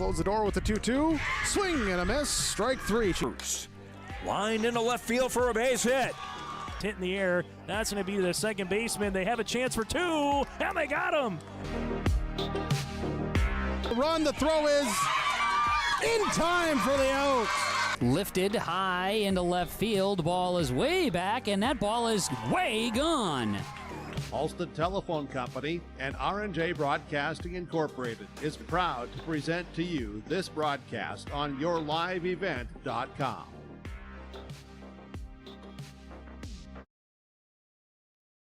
close the door with the 2-2. Swing and a miss. Strike three. Bruce. Line into left field for a base hit. Hit in the air. That's going to be the second baseman. They have a chance for two, and they got him. Run, the throw is in time for the out. Lifted high into left field. Ball is way back, and that ball is way gone. Halsted Telephone Company and R&J Broadcasting Incorporated is proud to present to you this broadcast on yourliveevent.com.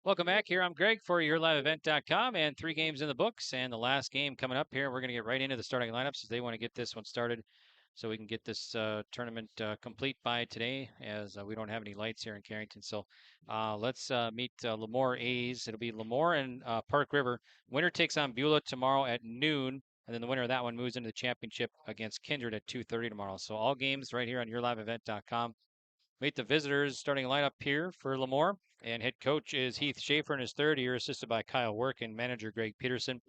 Welcome back. Here I'm Greg for yourliveevent.com, and 3 games in the books, and the last game coming up here. We're going to get right into the starting lineups as they want to get this one started so we can get this tournament complete by today, as we don't have any lights here in Carrington. So let's meet Lemoore A's. It'll be Lemoore and Park River. Winner takes on Beulah tomorrow at noon, and then the winner of that one moves into the championship against Kindred at 2:30 tomorrow. So all games right here on yourliveevent.com. Meet the visitors. Starting lineup here for Lemoore, and head coach is Heath Schaefer in his third year, assisted by Kyle Work and manager Greg Peterson.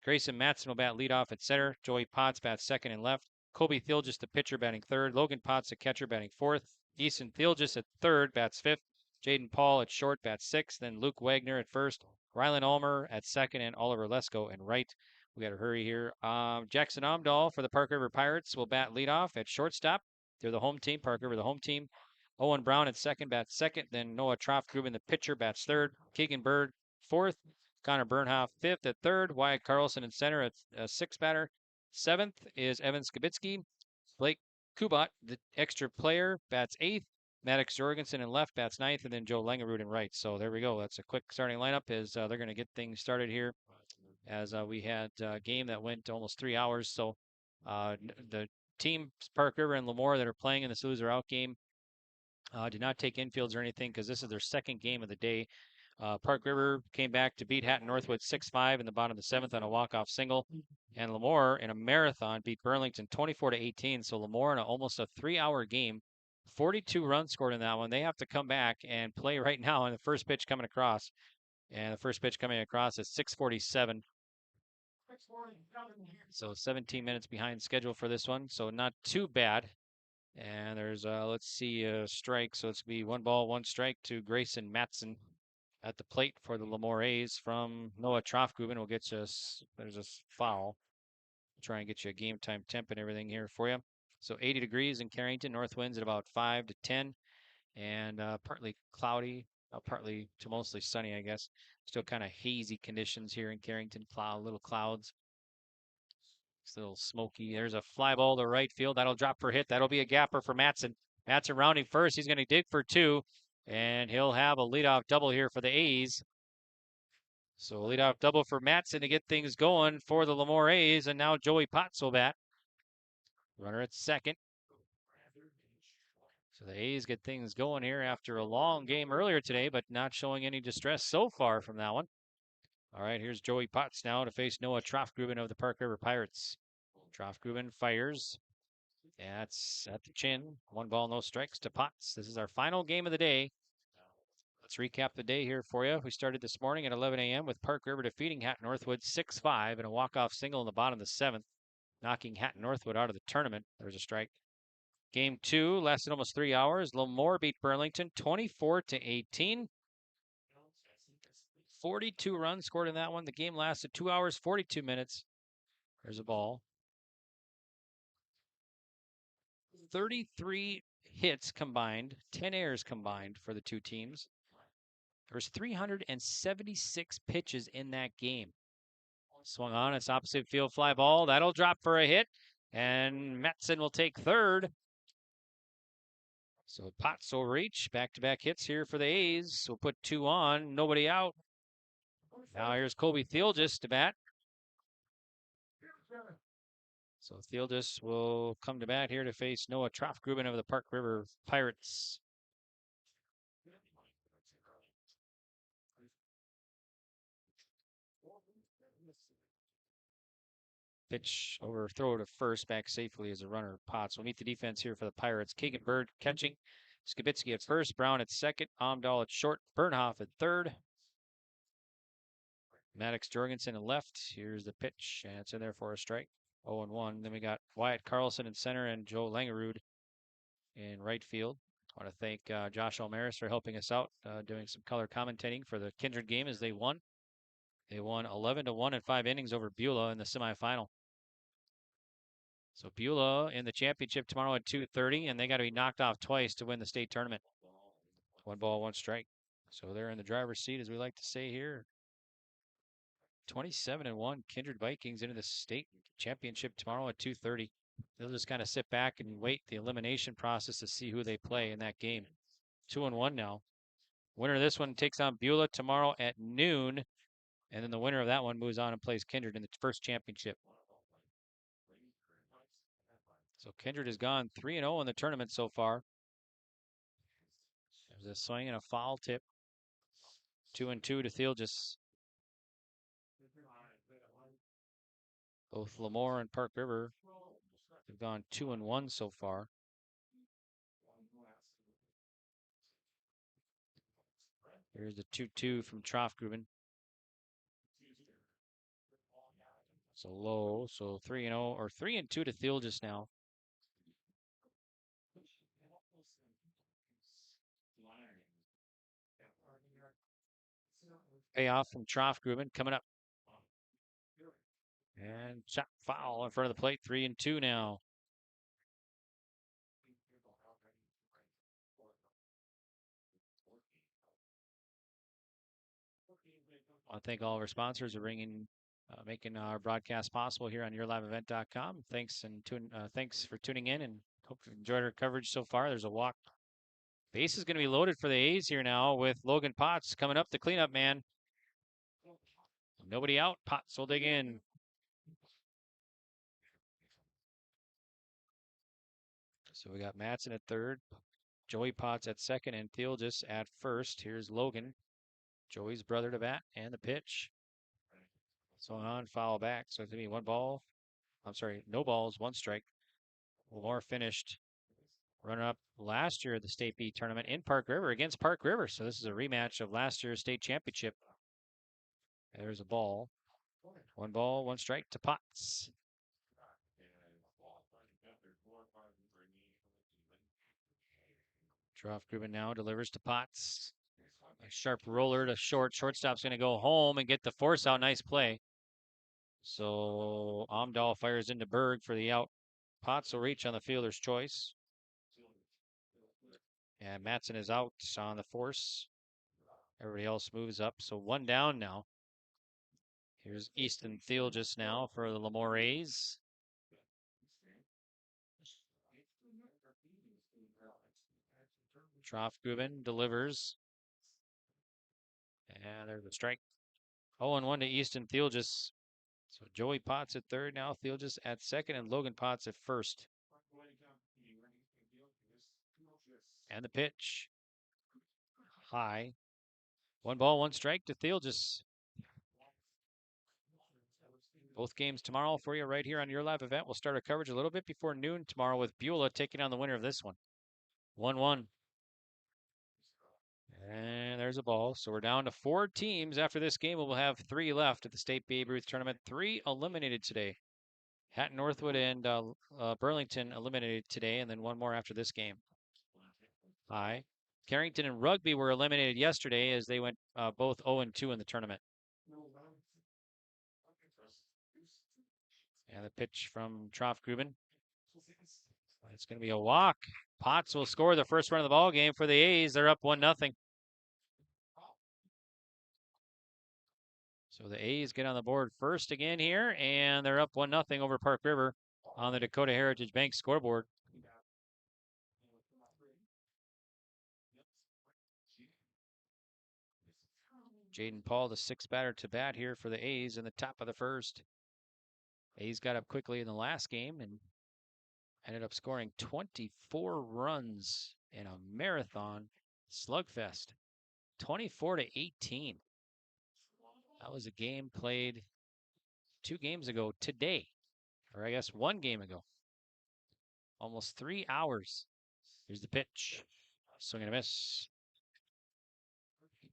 Grayson Matson will bat leadoff at center. Joey Potts bats second and left. Kobe Thilgis, the pitcher, batting third. Logan Potts, the catcher, batting fourth. Easton Thilgis at third, bats fifth. Jaden Paul at short, bats sixth. Then Luke Wagner at first. Rylan Ulmer at second, and Oliver Lesko at right. We got to hurry here. Jackson Omdahl for the Park River Pirates will bat leadoff at shortstop. They're the home team. Park River, the home team. Owen Brown at second, bats second. Then Noah Troftgruben, the pitcher, bats third. Keegan Bird, fourth. Connor Bernhoff, fifth at third. Wyatt Carlson in center at sixth batter. Seventh is Evan Skibitsky. Blake Kubat, the extra player, bats eighth. Maddox Jorgensen in left, bats ninth. And then Joe Langerud in right. So there we go. That's a quick starting lineup as they're going to get things started here, as we had a game that went almost 3 hours. So the teams, Park River and Lemoore, that are playing in this loser out game, did not take infields or anything because this is their second game of the day. Park River came back to beat Hatton Northwood 6-5 in the bottom of the seventh on a walk-off single. And Lemoore, in a marathon, beat Burlington 24-18. So Lemoore, in almost a 3-hour game, 42 runs scored in that one. They have to come back and play right now on the first pitch coming across. And the first pitch coming across is 6:47. So 17 minutes behind schedule for this one. So not too bad. And there's, let's see, a strike. So it's going to be 1 ball, 1 strike to Grayson Matson at the plate for the Lemoore A's from Noah Troftgruben. Will get you, there's a foul. Try and get you a game time temp and everything here for you. So 80 degrees in Carrington, north winds at about 5 to 10, and partly cloudy, partly to mostly sunny, I guess. Still kind of hazy conditions here in Carrington, little clouds. It's a little smoky. There's a fly ball to right field. That'll drop for hit. That'll be a gapper for Matson. Matson rounding first. He's going to dig for 2, and he'll have a leadoff double here for the A's. So a leadoff double for Matson to get things going for the Lemoore A's, and now Joey Potts will bat. Runner at second. So the A's get things going here after a long game earlier today, but not showing any distress so far from that one. All right, here's Joey Potts now to face Noah Troftgruben of the Park River Pirates. Troftgruben fires. That's at the chin. 1 ball, no strikes to Potts. This is our final game of the day. Let's recap the day here for you. We started this morning at 11 a.m. with Park River defeating Hatton Northwood 6-5 in a walk-off single in the bottom of the seventh, knocking Hatton Northwood out of the tournament. There's a strike. Game 2 lasted almost 3 hours. Lemoore beat Burlington 24-18. 42 runs scored in that one. The game lasted 2 hours, 42 minutes. There's a ball. 33 hits combined, 10 errors combined for the two teams. There's 376 pitches in that game. Swung on, it's opposite field fly ball. That'll drop for a hit, and Matson will take third. So Potts will reach. Back-to-back hits here for the A's. We'll put 2 on, nobody out. Now here's Kobe Thilgis to bat. So Thilgis will come to bat here to face Noah Troftgruben of the Park River Pirates. Pitch over, throw to first, back safely as a runner. Potts will meet the defense here for the Pirates. Keegan Bird catching. Skibitsky at first, Brown at second, Omdahl at short, Bernhoff at third. Maddox Jorgensen at left. Here's the pitch, and it's in there for a strike. 0-1. Then we got Wyatt Carlson in center and Joe Langerud in right field. I want to thank Josh Almaris for helping us out, doing some color commentating for the Kindred game as they won. They won 11-1 in 5 innings over Beulah in the semifinal. So Beulah in the championship tomorrow at 2:30, and they got to be knocked off twice to win the state tournament. 1 ball, 1 strike. So they're in the driver's seat, as we like to say here. 27-1 Kindred Vikings into the state championship tomorrow at 2:30. They'll just kind of sit back and wait the elimination process to see who they play in that game. 2-1 now. Winner of this one takes on Beulah tomorrow at noon, and then the winner of that one moves on and plays Kindred in the first championship. So Kindred has gone 3-0 in the tournament so far. There's a swing and a foul tip. 2-2 to Theelgis. Both Lemoore and Park River have gone 2-1 so far. Here's the 2-2 from Troftgruben. So low, so 3-0 or 3-2 to Theelgis now. Payoff from Troftgruben coming up. And shot foul in front of the plate. 3-2 now. I want to thank all of our sponsors for making our broadcast possible here on yourliveevent.com. Thanks for tuning in, and hope you've enjoyed our coverage so far. There's a walk. Base is going to be loaded for the A's here now with Logan Potts coming up, the cleanup man. Nobody out. Potts will dig in. So we got Matson at third, Joey Potts at second, and Theelgis at first. Here's Logan, Joey's brother, to bat, and the pitch. So on, foul back. So it's going to be no balls, 1 strike. Lamar finished runner-up last year at the State B tournament in Park River against Park River. So this is a rematch of last year's state championship. There's a ball. 1 ball, 1 strike to Potts. Troftgruben now delivers to Potts. A sharp roller to short. Shortstop's going to go home and get the force out. Nice play. So Amdahl fires into Berg for the out. Potts will reach on the fielder's choice. And Matson is out on the force. Everybody else moves up. So 1 down now. Here's Easton Theelgis now for the Lemoore A's. Troftgruben delivers. And there's a strike. 0-1 to Easton Theelgis. So Joey Potts at third now, Theelgis at second, and Logan Potts at first. And the pitch. High. 1 ball, 1 strike to Theelgis. Both games tomorrow for you right here on Your Live Event. We'll start our coverage a little bit before noon tomorrow with Beulah taking on the winner of this one. 1-1. And there's a ball. So we're down to 4 teams after this game. We'll have 3 left at the State Babe Ruth Tournament. 3 eliminated today. Hatton Northwood and Burlington eliminated today, and then 1 more after this game. High. Carrington and Rugby were eliminated yesterday as they went both 0-2 in the tournament. And the pitch from Troftgruben. It's going to be a walk. Potts will score the first run of the ball game for the A's. They're up 1-0. So the A's get on the board first again here, and they're up 1-0 over Park River on the Dakota Heritage Bank scoreboard. Jaden Paul, the 6th batter to bat here for the A's in the top of the first. A's got up quickly in the last game and ended up scoring 24 runs in a marathon slugfest. 24-18. That was a game played 2 games ago today, or I guess 1 game ago. Almost 3 hours. Here's the pitch. Swing and a miss.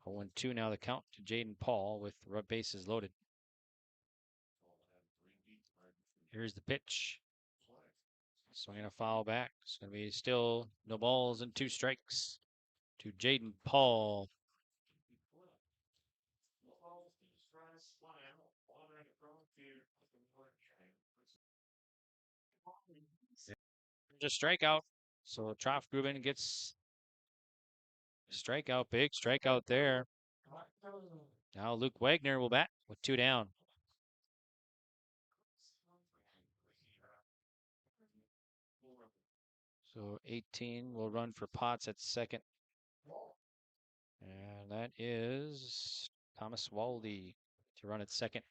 0-2 now the count to Jaden Paul with bases loaded. Here's the pitch. Swinging a foul back. It's going to be still no balls and 2 strikes to Jaden Paul. Just strikeout. So Troffgruben gets strikeout, big strikeout there. Now Luke Wagner will bat with 2 down. So 18 will run for Potts at second. And that is Thomas Waldy to run at second.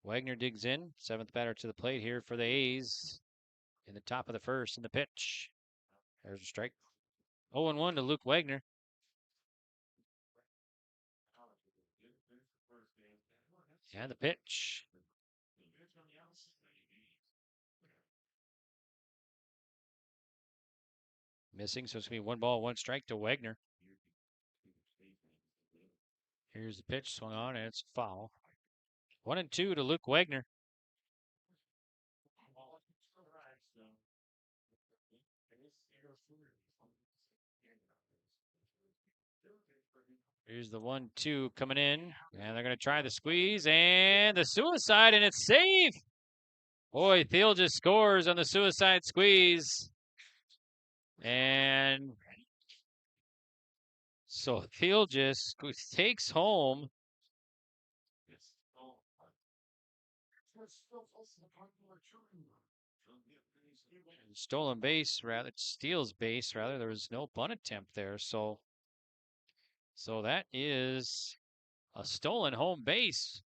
Wagner digs in, 7th batter to the plate here for the A's in the top of the first in the pitch. There's a strike. 0-1 to Luke Wagner. And the pitch. Missing, so it's going to be 1 ball, 1 strike to Wagner. Here's the pitch, swung on, and it's foul. 1-2 to Luke Wagner. Here's the 1-2 coming in, and they're going to try the squeeze and the suicide, and it's safe. Boy, Thiel just scores on the suicide squeeze. And so Thiel just takes home. Stolen base, rather, steals base, rather. There was no bunt attempt there. So that is a stolen home base.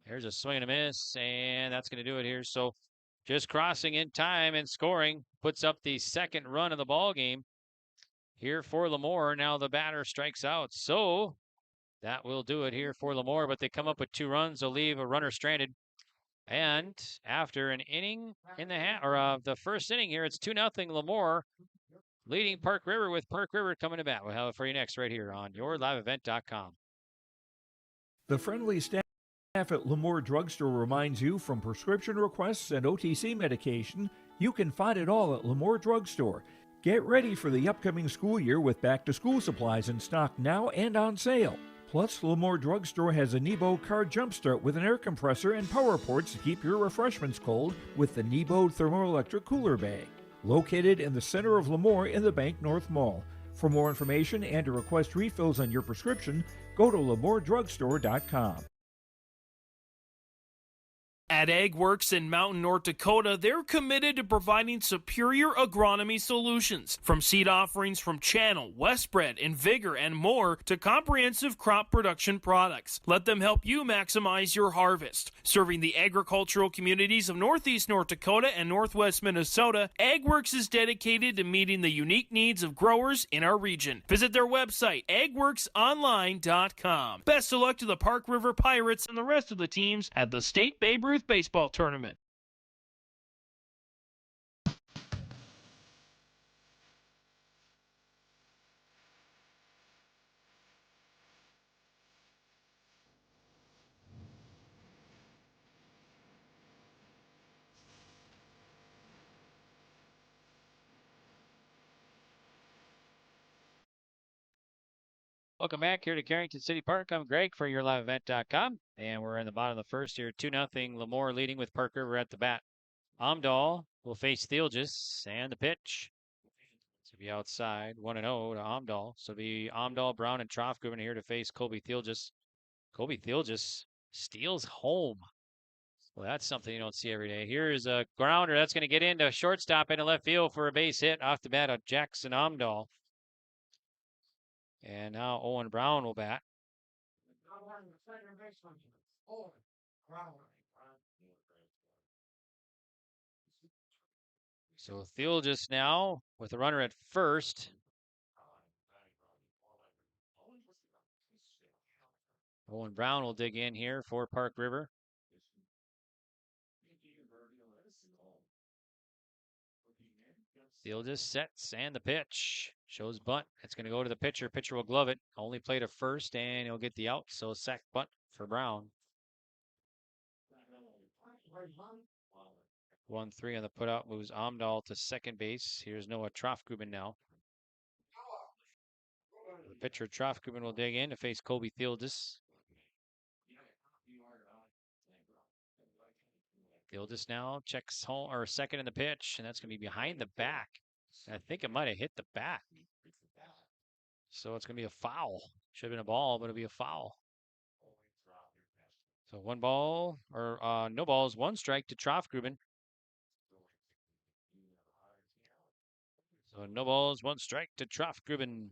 There's a swing and a miss, and that's going to do it here. So just crossing in time and scoring puts up the 2nd run of the ball game here for Lemoore. Now the batter strikes out. So that will do it here for Lemoore, but they come up with 2 runs. They'll leave a runner stranded. And after an inning in the first inning here, it's 2-0 Lemoore leading Park River with Park River coming to bat. We'll have it for you next right here on yourliveevent.com. The friendly staff at Lemoore Drugstore reminds you, from prescription requests and OTC medication, you can find it all at Lemoore Drugstore. Get ready for the upcoming school year with back-to-school supplies in stock now and on sale. Plus, Lemoore Drugstore has a Nebo car jumpstart with an air compressor and power ports to keep your refreshments cold with the Nebo thermoelectric cooler bag. Located in the center of Lemoore in the Bank North Mall. For more information and to request refills on your prescription, go to LemooreDrugstore.com. At AgWorks in Mountain, North Dakota, they're committed to providing superior agronomy solutions. From seed offerings from Channel, Westbred, and Vigor, and more, to comprehensive crop production products. Let them help you maximize your harvest. Serving the agricultural communities of Northeast North Dakota and Northwest Minnesota, AgWorks is dedicated to meeting the unique needs of growers in our region. Visit their website, agworksonline.com. Best of luck to the Park River Pirates and the rest of the teams at the State Babe Ruth Baseball Tournament. Welcome back here to Carrington City Park. I'm Greg for yourliveevent.com, and we're in the bottom of the first here. 2-0 Lemoore leading with Park River at the bat. Amdahl will face Thielges, and the pitch to be outside. 1-0 to Amdahl. So it'll be Amdahl, Brown, and Troffgruben here to face Colby Thielges. Colby Thielges steals home. Well, that's something you don't see every day. Here's a grounder that's going to get into shortstop into left field for a base hit off the bat of Jackson Amdahl. And now Owen Brown will bat. So Thielges now with a runner at first. Owen Brown will dig in here for Park River. Thielges sets, and the pitch. Shows bunt. It's going to go to the pitcher. Pitcher will glove it. Only play to first, and he'll get the out. So sack bunt for Brown. 1-3 on the putout moves Amdahl to second base. Here's Noah Trofgruben now. The pitcher Trofgruben will dig in to face Kobe Fieldis. Fieldis now checks home or second in the pitch, and that's going to be behind the back. I think it might have hit the bat. So it's going to be a foul. Should have been a ball, but it'll be a foul. So one ball, or no balls, one strike to Trofgruben. So no balls, one strike to Trofgruben.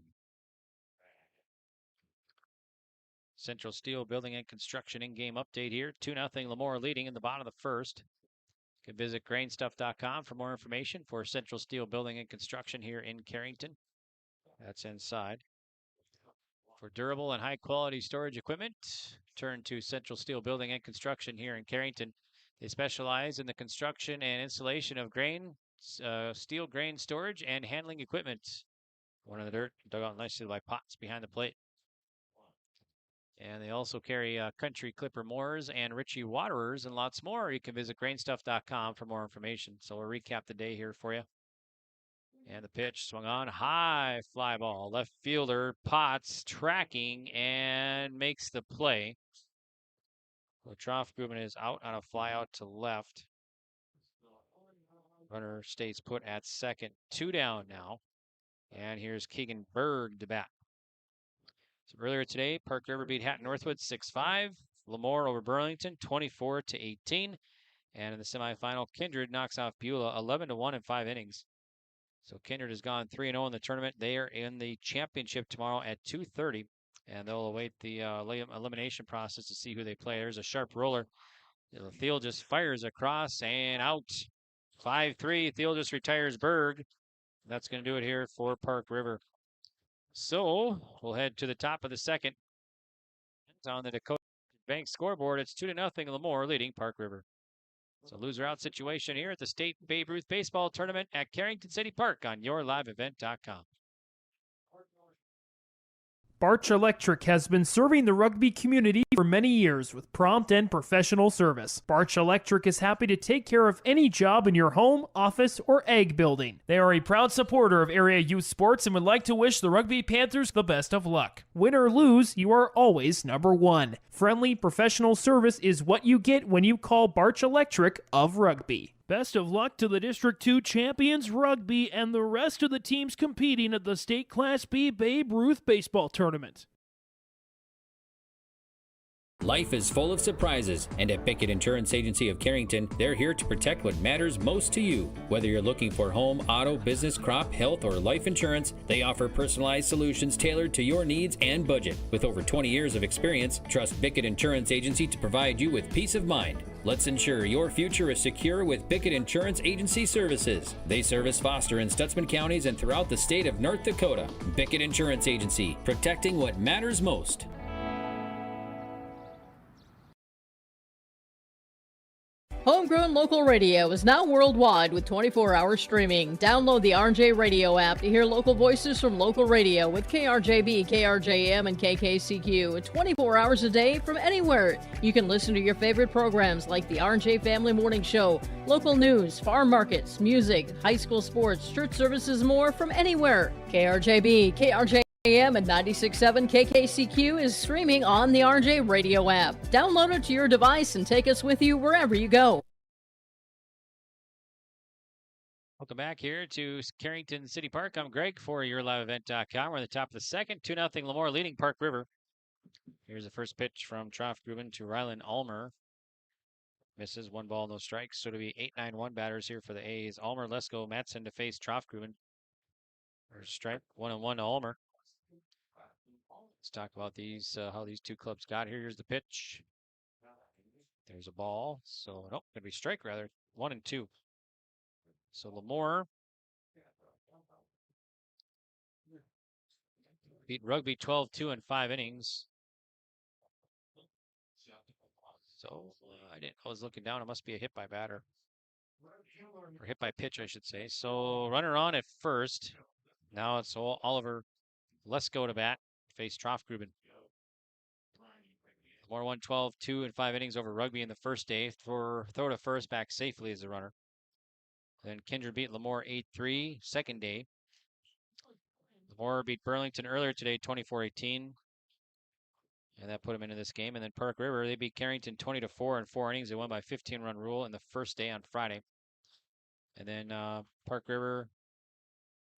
Central Steel Building and Construction in-game update here. 2-0 Lemoore leading in the bottom of the first. You can visit grainstuff.com for more information for Central Steel Building and Construction here in Carrington. That's inside. For durable and high-quality storage equipment, turn to Central Steel Building and Construction here in Carrington. They specialize in the construction and installation of grain, steel grain storage, and handling equipment. One in the dirt, dug out nicely by Potts behind the plate. And they also carry Country Clipper Moors and Ritchie Waterers and lots more. You can visit grainstuff.com for more information. So we'll recap the day here for you. And the pitch swung on, high fly ball. Left fielder Potts tracking and makes the play. Trofgruben is out on a fly out to left. Runner stays put at second. 2 down now. And here's Keegan Berg to bat. So earlier today, Park River beat Hatton Northwood 6-5. Lemoore over Burlington 24-18. And in the semifinal, Kindred knocks off Beulah 11-1 in 5 innings. So Kindred has gone 3-0 in the tournament. They are in the championship tomorrow at 2:30, and they'll await the elimination process to see who they play. There's a sharp roller. The field just fires across and out. 5-3. Thiel just retires Berg. That's going to do it here for Park River. So we'll head to the top of the second. It's on the Dakota Bank scoreboard. It's 2-0 Lemoore leading Park River. So loser out situation here at the State Babe Ruth Baseball Tournament at Carrington City Park on yourliveevent.com. Barch Electric has been serving the rugby community for many years with prompt and professional service. Barch Electric is happy to take care of any job in your home, office, or ag building. They are a proud supporter of area youth sports and would like to wish the Rugby Panthers the best of luck. Win or lose, you are always number one. Friendly, professional service is what you get when you call Barch Electric of Rugby. Best of luck to the District 2 champions rugby and the rest of the teams competing at the State Class B Babe Ruth Baseball Tournament. Life is full of surprises, and at Bickett Insurance Agency of Carrington, they're here to protect what matters most to you. Whether you're looking for home, auto, business, crop, health, or life insurance, they offer personalized solutions tailored to your needs and budget. With over 20 years of experience, trust Bickett Insurance Agency to provide you with peace of mind. Let's ensure your future is secure with Bickett Insurance Agency services. They service Foster and Stutzman counties and throughout the state of North Dakota. Bickett Insurance Agency, protecting what matters most. Homegrown local radio is now worldwide with 24-hour streaming. Download the RJ Radio app to hear local voices from local radio with KRJB, KRJM, and KKCQ 24 hours a day from anywhere. You can listen to your favorite programs like the RJ Family Morning Show, local news, farm markets, music, high school sports, church services, more from anywhere. KRJB, KRJM, and 96.7 KKCQ is streaming on the RJ Radio app. Download it to your device and take us with you wherever you go. Welcome back here to Carrington City Park. I'm Greg for yourliveevent.com. We're at the top of the second. 2-0 Lemoore leading Park River. Here's the first pitch from Trofgruben to Rylan Ulmer. Misses, 1 ball, no strikes. So it'll be 8-9-1 batters here for the A's. Ulmer, Lesko, Matson to face Trofgruben. There's strike, 1-1 to Ulmer. Let's talk about these, how these two clubs got here. Here's the pitch. There's a ball. So, nope, going to be strike rather. 1-2. So Lemoore beat Rugby 12-2 in 5 innings. So I was looking down. It must be a hit by batter. Or hit by pitch, I should say. So runner on at first. Now it's Oliver Lesko to bat. Face Trofgruben. Lamore won 12, 2 and 5 innings over Rugby in the first day. Throw to first, back safely as a runner. Then Kindred beat Lamore 8-3, second day. Lamore beat Burlington earlier today, 24-18. And that put them into this game. And then Park River, they beat Carrington 20-4 in 4 innings. They won by 15-run rule in the first day on Friday. And then Park River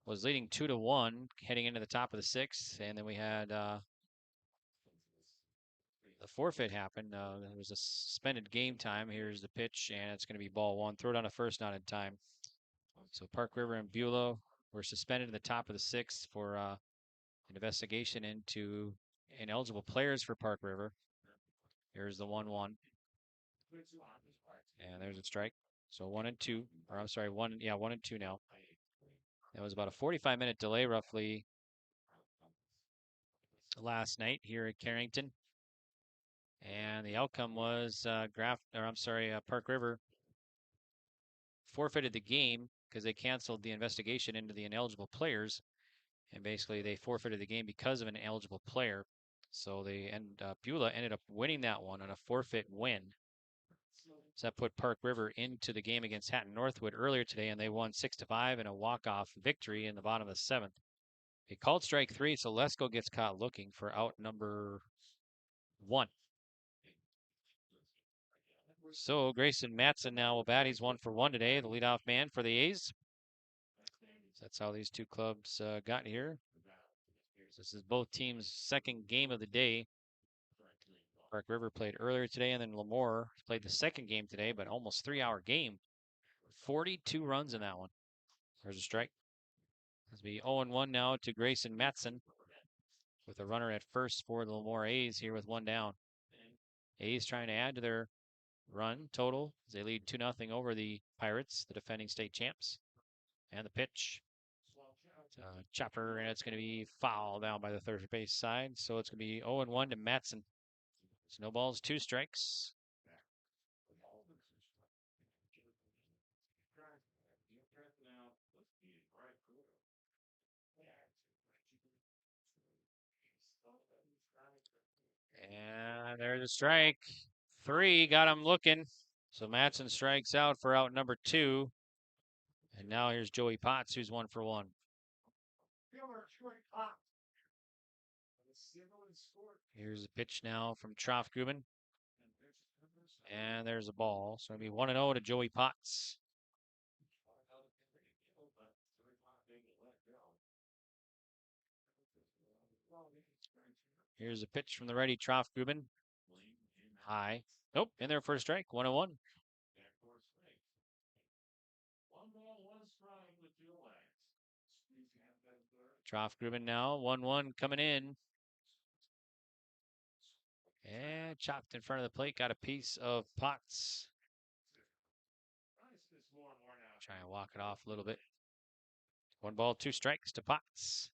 was leading 2-1 heading into the top of the 6th. And then we had the forfeit happen. There was a suspended game time. Here's the pitch, and it's going to be ball 1. Throw it on to first, not in time. So Park River and Beulah were suspended in the top of the 6th for an investigation into ineligible players for Park River. Here's the 1-1. And there's a strike. So 1-2, or I'm sorry, 1-2 now. That was about a 45-minute delay roughly last night here at Carrington. And the outcome was Park River forfeited the game because they canceled the investigation into the ineligible players. And basically they forfeited the game because of an ineligible player. So Beulah ended up winning that one on a forfeit win. So that put Park River into the game against Hatton Northwood earlier today, and they won 6-5 in a walk-off victory in the bottom of the 7th. They called strike 3, so Lesko gets caught looking for out number 1. So Grayson Matson now will bat. He's 1 for 1 today, the leadoff man for the A's. So that's how these two clubs got here. This is both teams' second game of the day. Park River played earlier today, and then Lamore played the second game today, but almost 3-hour game. 42 runs in that one. There's a strike. It'll be 0-1 now to Grayson Matson with a runner at first for the Lamore A's here with 1 down. A's trying to add to their run total as they lead 2-0 over the Pirates, the defending state champs. And the pitch. Chopper, and it's going to be foul down by the third base side. So it's going to be 0-1 to Matson. So no balls, 2 strikes. And there's a strike. 3 got him looking. So Matson strikes out for out number 2. And now here's Joey Potts, who's 1 for 1. Here's a pitch now from Troff-Guben. And there's a ball. So it'll be 1-0 to Joey Potts. Here's a pitch from the righty Troff-Guben. High. Nope, in there for a strike. 1-1. Troff-Guben now. 1-1 coming in. And chopped in front of the plate. Got a piece of Potts. Try and walk it off a little bit. 1 ball, 2 strikes to Potts.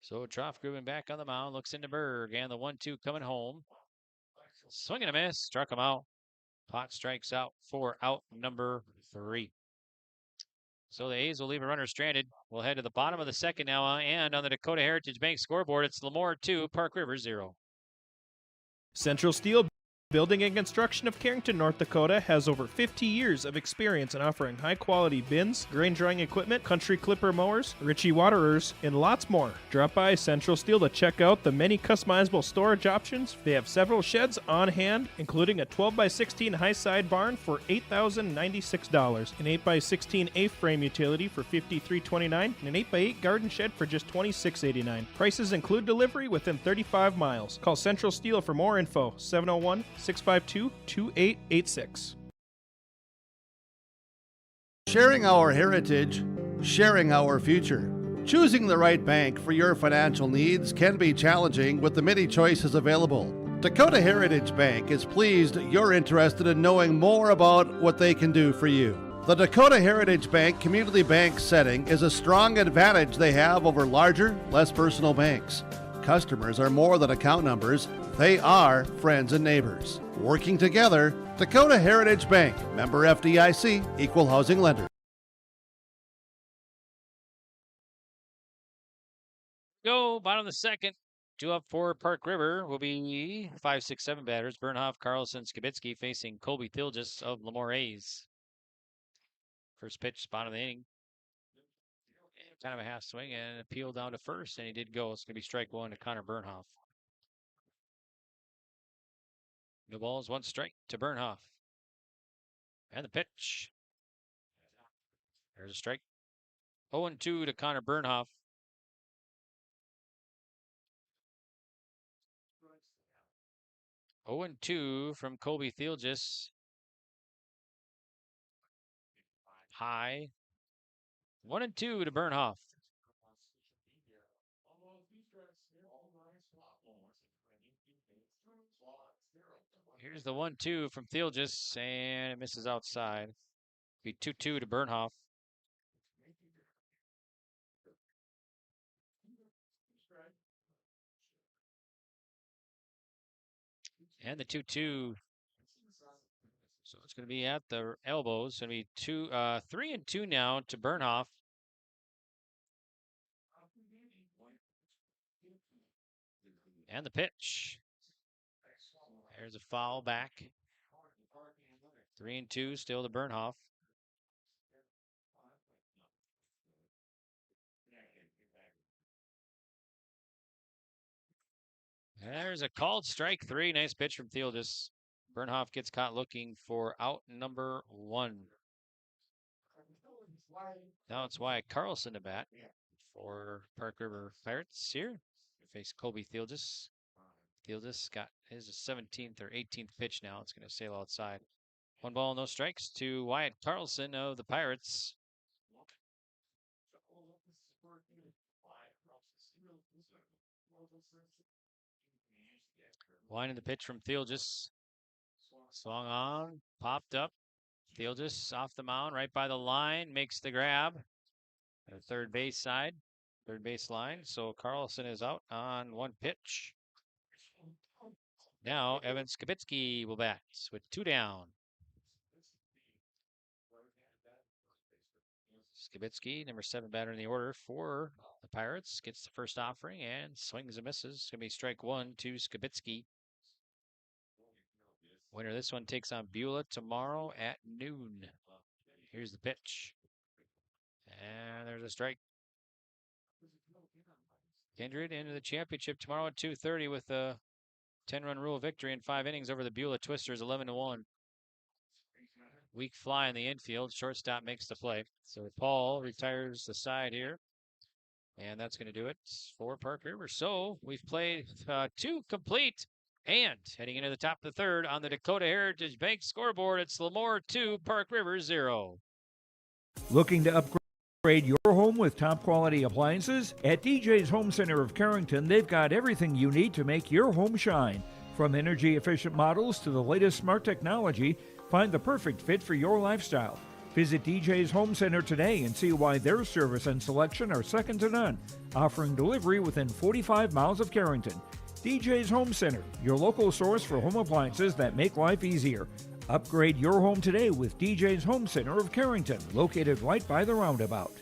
So Troff-Guben back on the mound, looks into Berg, and the 1-2 coming home. Swing and a miss, struck him out. Potts strikes out for out number 3. So the A's will leave a runner stranded. We'll head to the bottom of the 2nd now, and on the Dakota Heritage Bank scoreboard, it's Lamore 2, Park River 0. Central Steel Building and Construction of Carrington, North Dakota has over 50 years of experience in offering high-quality bins, grain drying equipment, country clipper mowers, Ritchie waterers, and lots more. Drop by Central Steel to check out the many customizable storage options. They have several sheds on hand, including a 12x16 high-side barn for $8,096, an 8x16 A-frame utility for $53.29, and an 8x8 garden shed for just $26.89. Prices include delivery within 35 miles. Call Central Steel for more info, 701-652-2886. Sharing our heritage, sharing our future. Choosing the right bank for your financial needs can be challenging with the many choices available. Dakota Heritage Bank is pleased you're interested in knowing more about what they can do for you. The Dakota Heritage Bank community bank setting is a strong advantage they have over larger, less personal banks. Customers are more than account numbers. They are friends and neighbors. Working together, Dakota Heritage Bank, member FDIC, equal housing lender. Go, bottom of the second. 2 up for Park River will be 5, 6, 7 batters. Bernhoff, Carlson, Skibitsky facing Colby Thilgis of Lemoore A's. First pitch, bottom of the inning. And kind of a half swing and appeal down to first, and he did go. It's going to be strike one to Connor Bernhoff. No balls, 1 strike to Bernhoff. And the pitch. There's a strike. 0-2 to Connor Bernhoff. Oh and 2 from Colby Thilgis. High. 1-2 to Bernhoff. Here's the 1-2 from Thilgis, and it misses outside. Be 2-2 to Bernhoff. And the 2-2. So it's going to be at the elbows. It's going to be 3-2 now to Bernhoff. And the pitch. There's a foul back. 3-2 still to Bernhoff. There's a called strike 3. Nice pitch from Thilgis. Bernhoff gets caught looking for out number 1. Now it's Wyatt Carlson to bat for Park River Pirates here. Face Colby Thilgis. Thilgis got his 17th or 18th pitch now. It's going to sail outside. 1 ball, no strikes to Wyatt Carlson of the Pirates. Winding the pitch from Thilgis. Swung on, popped up. Thilgis off the mound, right by the line, makes the grab. The third base line. So Carlson is out on 1 pitch. Now Evan Skibitsky will bat with 2 down. Skibitsky, number 7 batter in the order for the Pirates, gets the first offering and swings and misses. It's going to be strike 1 to Skibitsky. Winner of this one takes on Beulah tomorrow at noon. Here's the pitch. And there's a strike. Kindred into the championship tomorrow at 2:30 with a 10-run rule victory in 5 innings over the Beulah Twisters, 11-1. Weak fly in the infield. Shortstop makes the play. So Paul retires the side here. And that's going to do it for Park River. So we've played 2 complete. And heading into the top of the third on the Dakota Heritage Bank scoreboard, it's Lemoore 2, Park River 0. Looking to upgrade your home with top quality appliances? At DJ's Home Center of Carrington, they've got everything you need to make your home shine. From energy efficient models to the latest smart technology, find the perfect fit for your lifestyle. Visit DJ's Home Center today and see why their service and selection are second to none, offering delivery within 45 miles of Carrington. DJ's Home Center, your local source for home appliances that make life easier. Upgrade your home today with DJ's Home Center of Carrington, located right by the roundabout.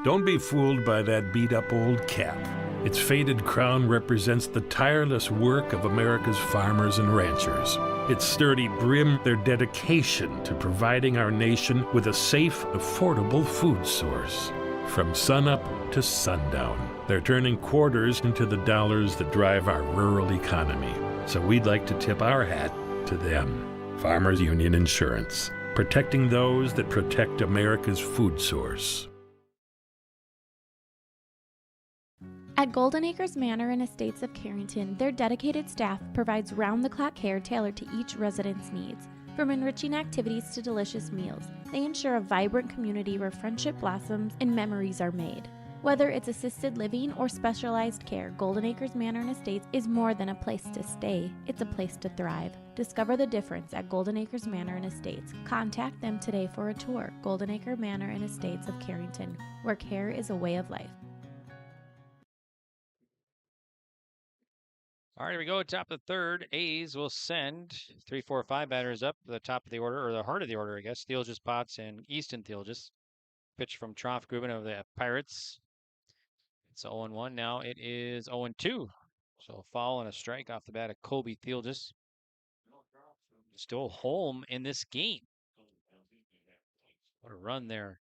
Don't be fooled by that beat-up old cap. Its faded crown represents the tireless work of America's farmers and ranchers. Its sturdy brim, their dedication to providing our nation with a safe, affordable food source. From sunup to sundown, they're turning quarters into the dollars that drive our rural economy. So we'd like to tip our hat to them. Farmers Union Insurance, protecting those that protect America's food source. At Golden Acres Manor and Estates of Carrington, their dedicated staff provides round-the-clock care tailored to each resident's needs. From enriching activities to delicious meals, they ensure a vibrant community where friendship blossoms and memories are made. Whether it's assisted living or specialized care, Golden Acres Manor and Estates is more than a place to stay, it's a place to thrive. Discover the difference at Golden Acres Manor and Estates. Contact them today for a tour. Golden Acre Manor and Estates of Carrington, where care is a way of life. All right, here we go. Top of the third. A's will send 3, 4, 5 batters up to the top of the order, or the heart of the order, I guess. Thielges, Potts, and Easton Thielges. Pitch from Troff Gruben of the Pirates. It's 0-1 now. It is 0-2. So a foul and a strike off the bat of Kobe Thielges. Still home in this game. What a run there.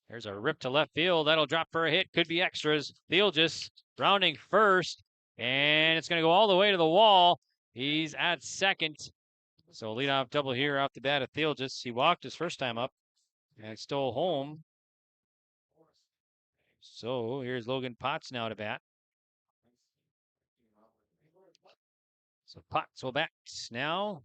There's a rip to left field. That'll drop for a hit. Could be extras. Thielges rounding first. And it's going to go all the way to the wall. He's at second. So leadoff double here off the bat of Thielges. He walked his first time up and stole home. So here's Logan Potts now to bat. So Potts will bat now.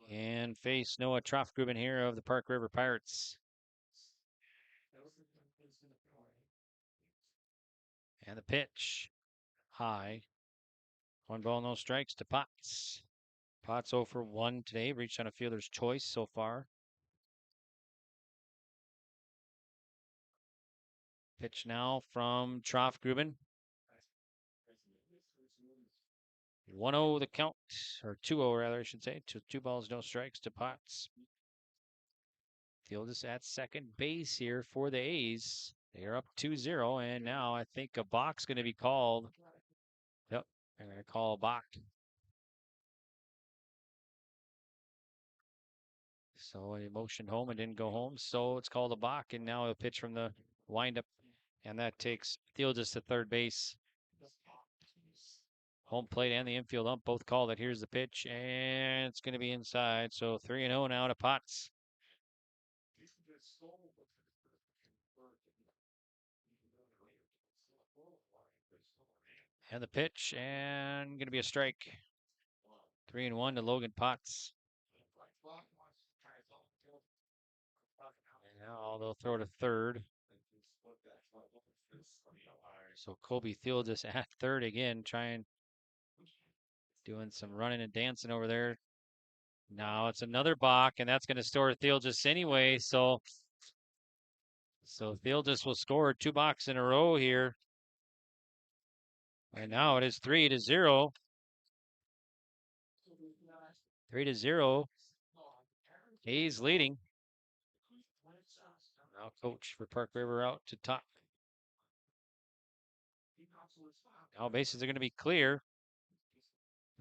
And face Noah Troffgruben here of the Park River Pirates. And the pitch. High. 1 ball, no strikes to Potts. Potts 0 for 1 today. Reached on a fielder's choice so far. Pitch now from Troffgruben. 1-0 the count, or 2-0 rather, I should say. 2 balls, no strikes to Potts. Thielges at second base here for the A's. They are up 2-0, and now I think a balk's going to be called. Yep, they're going to call a balk. So he motioned home and didn't go home, so it's called a balk, and now he'll pitch from the windup, and that takes Thielges to third base. Home plate and the infield ump both called it. Here's the pitch, and it's going to be inside. So 3-0 now to Potts. And the pitch, and going to be a strike. 3-1 to Logan Potts. And now they'll throw to third. So Kobe Thielges at third again, doing some running and dancing over there. Now it's another balk, and that's going to store Thielges anyway. So Thielges will score 2 balks in a row here. And now it is 3-0. 3-0. A's leading. Now coach for Park River out to top. Now bases are going to be clear.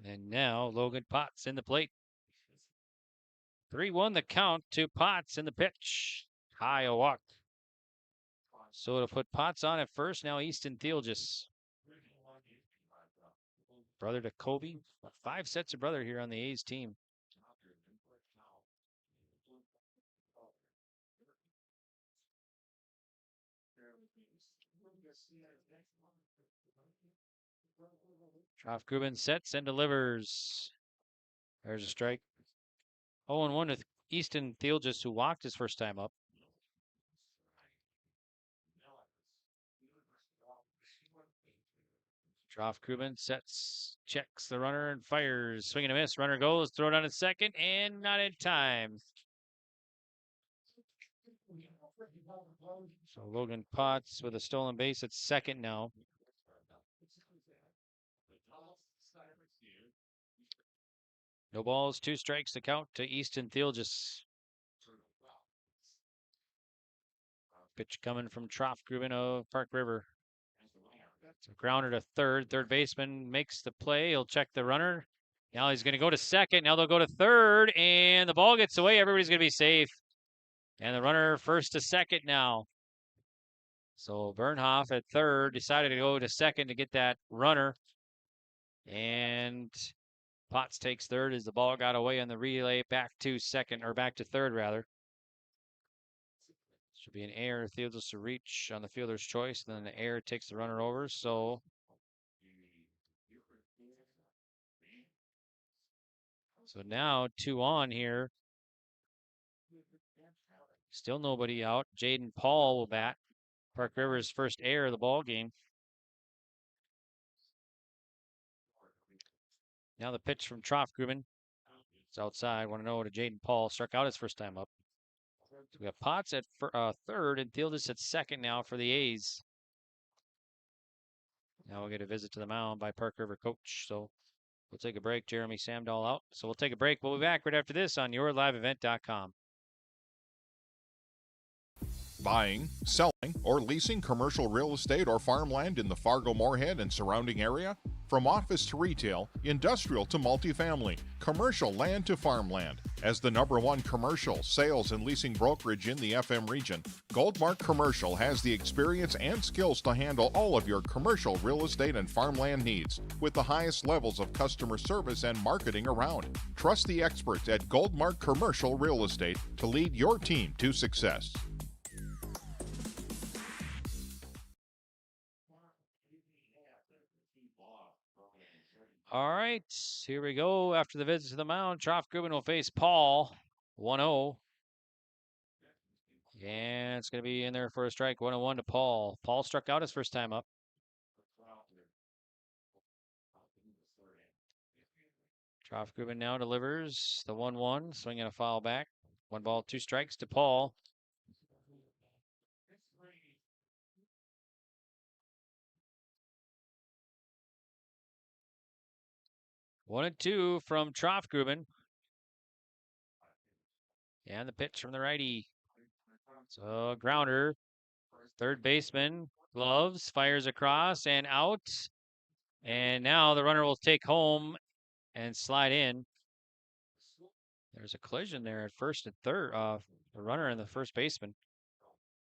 And now Logan Potts in the plate. 3-1 the count to Potts in the pitch. High a walk. So it'll put Potts on at first. Now Easton Thielges. Brother to Kobe. 5 sets of brother here on the A's team. Troffgruben sets and delivers. There's a strike. 0-1 with Easton Thielges, who walked his first time up. Troffgruben sets, checks the runner, and fires. Swing and a miss. Runner goes, throw down at second, and not in time. So Logan Potts with a stolen base at second now. No balls, 2 strikes to count to Easton Thielges. Pitch coming from Troffgruben of Park River. So grounder to third. Third baseman makes the play. He'll check the runner. Now he's going to go to second. Now they'll go to third, and the ball gets away. Everybody's going to be safe. And the runner first to second now. So Bernhoff at third decided to go to second to get that runner. And Potts takes third as the ball got away on the relay back to second, or back to third rather. Should be an error. Thielges to reach on the fielder's choice. Then the error takes the runner over. So now 2 on here. Still nobody out. Jaden Paul will bat. Park River's first error of the ball game. Now the pitch from Troffgruben. It's outside. 1-0 to Jaden Paul. Struck out his first time up. So we have Potts at third and Thielges at second now for the A's. Now we'll get a visit to the mound by Park River coach. So we'll take a break. Jeremy Samdahl out. So we'll take a break. We'll be back right after this on yourliveevent.com. Buying, selling, or leasing commercial real estate or farmland in the Fargo-Moorhead and surrounding area? From office to retail, industrial to multifamily, commercial land to farmland. As the #1 commercial sales and leasing brokerage in the FM region, Goldmark Commercial has the experience and skills to handle all of your commercial real estate and farmland needs with the highest levels of customer service and marketing around. Trust the experts at Goldmark Commercial Real Estate to lead your team to success. All right, here we go. After the visit to the mound, Troff-Grubin will face Paul, 1-0. And it's going to be in there for a strike, 1-1 to Paul. Paul struck out his first time up. Troff-Grubin now delivers the 1-1, swinging a foul back. 1 ball, 2 strikes to Paul. One and 2 from Troff-Grubin. And the pitch from the righty. So grounder. Third baseman, gloves, fires across and out. And now the runner will take home and slide in. There's a collision there at first and third. The runner and the first baseman.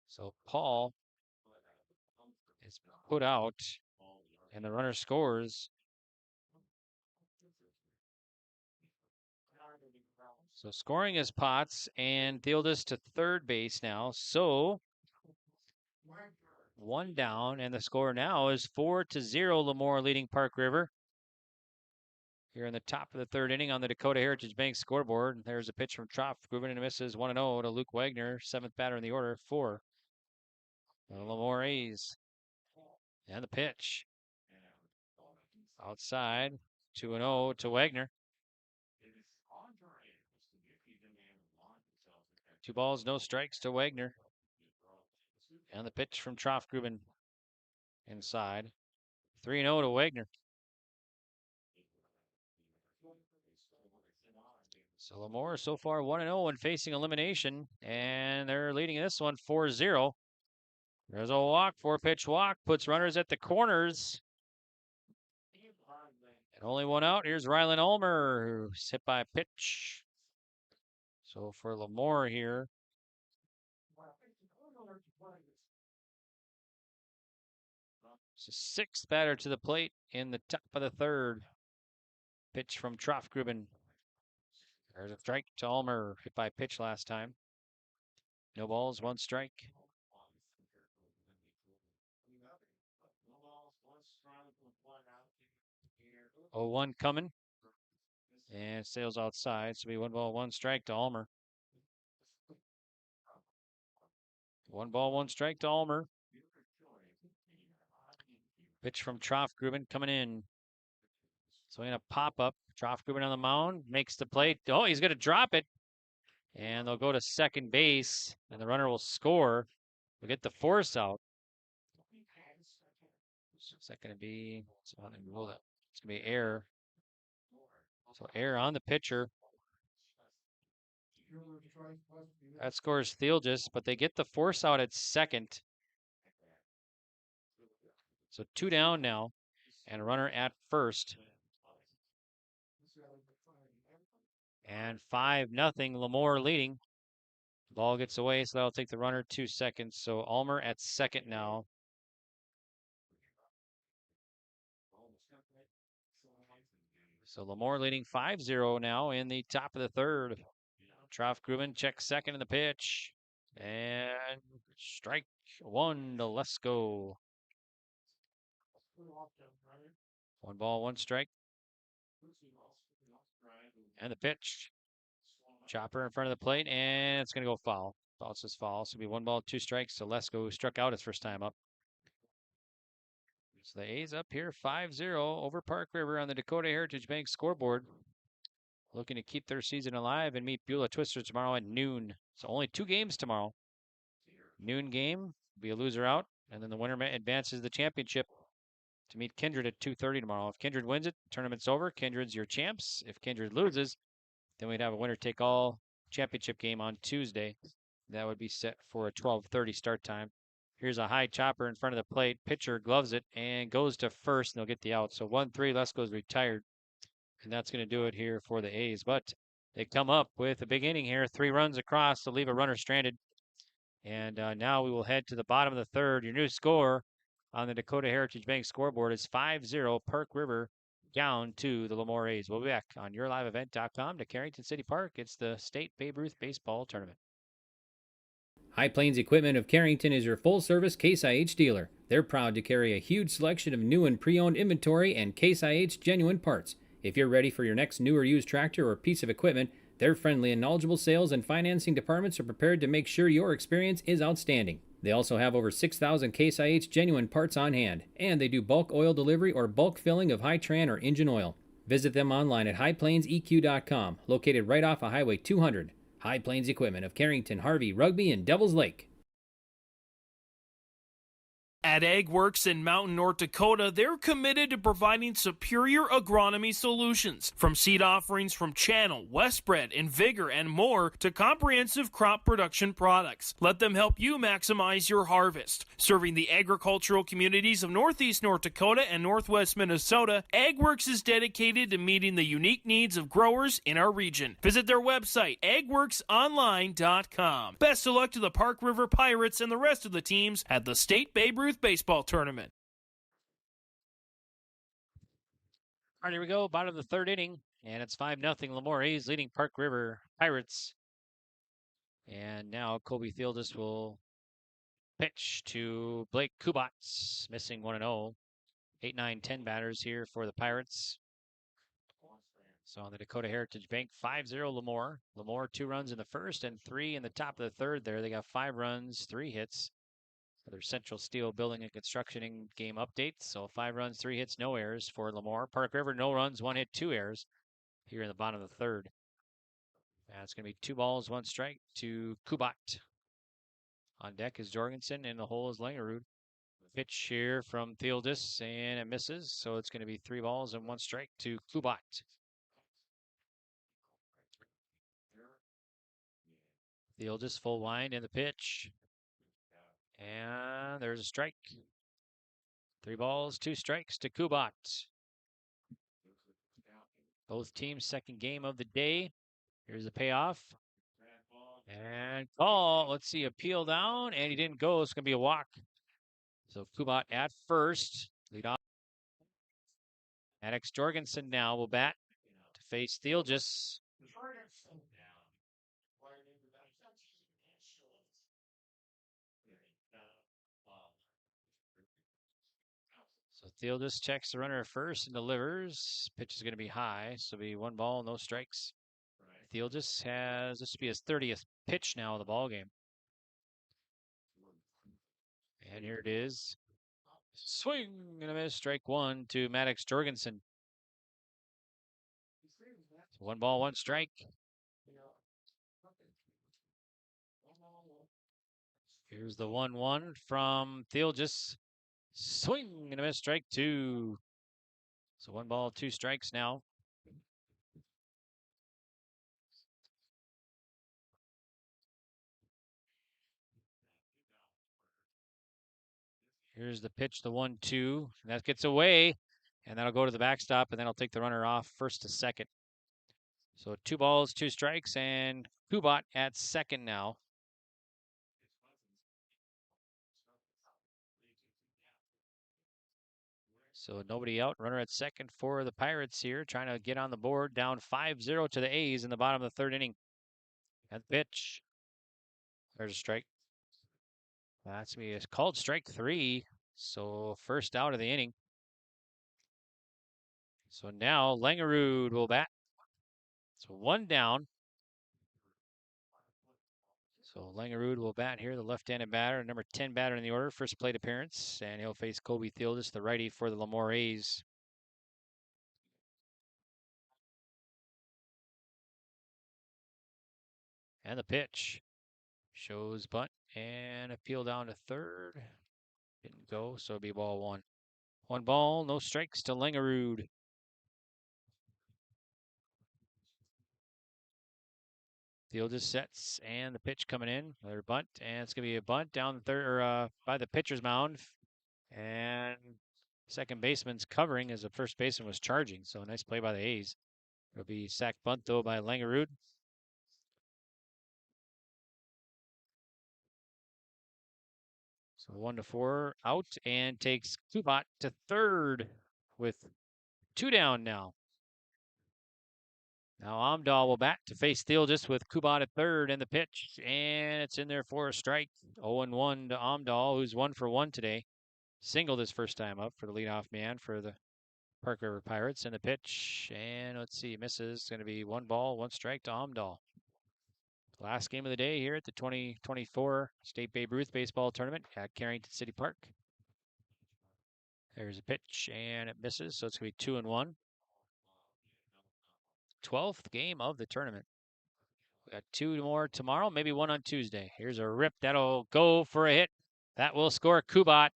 So Paul is put out, and the runner scores. So scoring is Potts, and Theodis to third base now. So 1 down, and the score now is 4-0. Lemoore leading Park River. Here in the top of the third inning on the Dakota Heritage Bank scoreboard. There's a pitch from Troff-Grubin and misses 1-0 to Luke Wagner, 7th batter in the order for the Lemoore A's. And the pitch. Outside, 2-0 to Wagner. 2 balls, no strikes to Wagner. And the pitch from Troff-Grubin inside. 3-0 to Wagner. So Lemoore so far 1-0 when facing elimination, and they're leading this one 4-0. There's a walk, 4-pitch walk, puts runners at the corners. And only 1 out. Here's Rylan Ulmer, who's hit by a pitch. So for Lemoore here, it's the 6th batter to the plate in the top of the third. Pitch from Troff-Grubin. There's a strike to Ulmer, hit by pitch last time. No balls, 1 strike. 0-1 coming. And sails outside, so it'll be 1 ball, 1 strike to Ulmer. 1 ball, 1 strike to Ulmer. Pitch from Troff-Grubin coming in. Swinging a pop-up. Troff-Grubin on the mound, makes the play. Oh, he's going to drop it. And they'll go to second base, and the runner will score. We'll get the force out. What's that going to be? It's going to be error. So error on the pitcher. That scores Theodis, but they get the force out at second. So 2 down now, and a runner at first. And 5-0, Lemoore leading. Ball gets away, so that'll take the runner 2 seconds. So Ulmer at second now. So Lemoore leading 5-0 now in the top of the third. Troff-Grubin checks second in the pitch. And strike 1 to Lesko. 1 ball, 1 strike. And the pitch. Chopper in front of the plate, and it's going to go foul. Bounces foul. So it'll be 1 ball, 2 strikes to Lesko, who struck out his first time up. So the A's up here 5-0 over Park River on the Dakota Heritage Bank scoreboard. Looking to keep their season alive and meet Beulah Twister tomorrow at noon. So only 2 games tomorrow. Noon game, be a loser out, and then the winner advances the championship to meet Kindred at 2:30 tomorrow. If Kindred wins it, tournament's over. Kindred's your champs. If Kindred loses, then we'd have a winner-take-all championship game on Tuesday. That would be set for a 12:30 start time. Here's a high chopper in front of the plate. Pitcher gloves it and goes to first, and they'll get the out. So 1-3, Lesko's retired. And that's going to do it here for the A's. But they come up with a big inning here. 3 runs across to leave a runner stranded. And now we will head to the bottom of the third. Your new score on the Dakota Heritage Bank scoreboard is 5-0 Park River down to the Lemoore A's. We'll be back on yourliveevent.com to Carrington City Park. It's the State Babe Ruth Baseball Tournament. High Plains Equipment of Carrington is your full-service Case IH dealer. They're proud to carry a huge selection of new and pre-owned inventory and Case IH genuine parts. If you're ready for your next new or used tractor or piece of equipment, their friendly and knowledgeable sales and financing departments are prepared to make sure your experience is outstanding. They also have over 6,000 Case IH genuine parts on hand, and they do bulk oil delivery or bulk filling of Hi-Tran or engine oil. Visit them online at highplainseq.com, located right off of Highway 200. High Plains Equipment of Carrington, Harvey, Rugby, and Devils Lake. At Ag Works in Mountain, North Dakota, they're committed to providing superior agronomy solutions. From seed offerings from Channel, Westbred, and Vigor, and more, to comprehensive crop production products. Let them help you maximize your harvest. Serving the agricultural communities of Northeast North Dakota and Northwest Minnesota, Ag Works is dedicated to meeting the unique needs of growers in our region. Visit their website, agworksonline.com. Best of luck to the Park River Pirates and the rest of the teams at the State Babe Ruth Baseball Tournament. All right, here we go. Bottom of the third inning, and it's 5-0. Lemoore A's leading Park River Pirates. And now Kobe Thieldis will pitch to Blake Kubats, missing 1-0. 8, 9, 10 batters here for the Pirates. So on the Dakota Heritage Bank, 5-0 Lemoore. Lemoore 2 runs in the first and 3 in the top of the third there. They got 5 runs, 3 hits. Their Central Steel Building and Construction game update. So 5 runs, 3 hits, no errors for Lemoore. Park River, no runs, 1 hit, 2 errors here in the bottom of the third. That's going to be 2 balls, 1 strike to Kubat. On deck is Jorgensen, and the hole is Langerud. Pitch here from Thieldis, and it misses. So it's going to be 3 balls and 1 strike to Kubat. Thieldis full wind in the pitch. And there's a strike. 3 balls, 2 strikes to Kubat. Both teams' second game of the day. Here's the payoff. And call. Let's see, appeal down, and he didn't go. It's going to be a walk. So Kubat at first. Lead off. Maddox Jorgensen now will bat to face Thieldis. So Thieldis checks the runner at first and delivers. Pitch is going to be high, so it'll be 1 ball, no strikes. Thieldis has, this will be his 30th pitch now of the ball game. And here it is. Swing and a miss, strike 1 to Maddox Jorgensen. So 1 ball, 1 strike. Here's the 1-1 from Thieldis. Swing and a miss, strike 2. So 1 ball, 2 strikes now. Here's the pitch, the 1-2. And that gets away, and that'll go to the backstop, and then I'll take the runner off first to second. So 2 balls, 2 strikes, and Kubat at second now. So nobody out. Runner at second for the Pirates here, trying to get on the board. Down 5-0 to the A's in the bottom of the third inning. And pitch. There's a strike. That's me. It's called strike 3. So first out of the inning. So now Langerud will bat. So 1 down. So Langerud will bat here, the left-handed batter, number 10 batter in the order, first plate appearance, and he'll face Kobe Thieldis, the righty for the Lemoore A's. And the pitch shows bunt and appeal down to third. Didn't go, so it'll be ball 1. 1 ball, no strikes to Langerud. Field just sets, and the pitch coming in. Another bunt, and it's going to be a bunt down the third, or by the pitcher's mound. And second baseman's covering as the first baseman was charging. So a nice play by the A's. It'll be sack bunt, though, by Langerud. So 1-4 out, and takes Kubat to third with 2 down now. Now Amdahl will bat to face Steele just with Kubat at third, and the pitch, and it's in there for a strike. 0-1 to Amdahl, who's 1 for 1 today. Singled his first time up for the leadoff man for the Park River Pirates, and the pitch, and let's see, misses. It's going to be 1 ball, 1 strike to Amdahl. Last game of the day here at the 2024 State Babe Ruth Baseball Tournament at Carrington City Park. There's a pitch, and it misses, so it's going to be 2-1. 12th game of the tournament. We got 2 more tomorrow, maybe 1 on Tuesday. Here's a rip that'll go for a hit. That will score Kubat,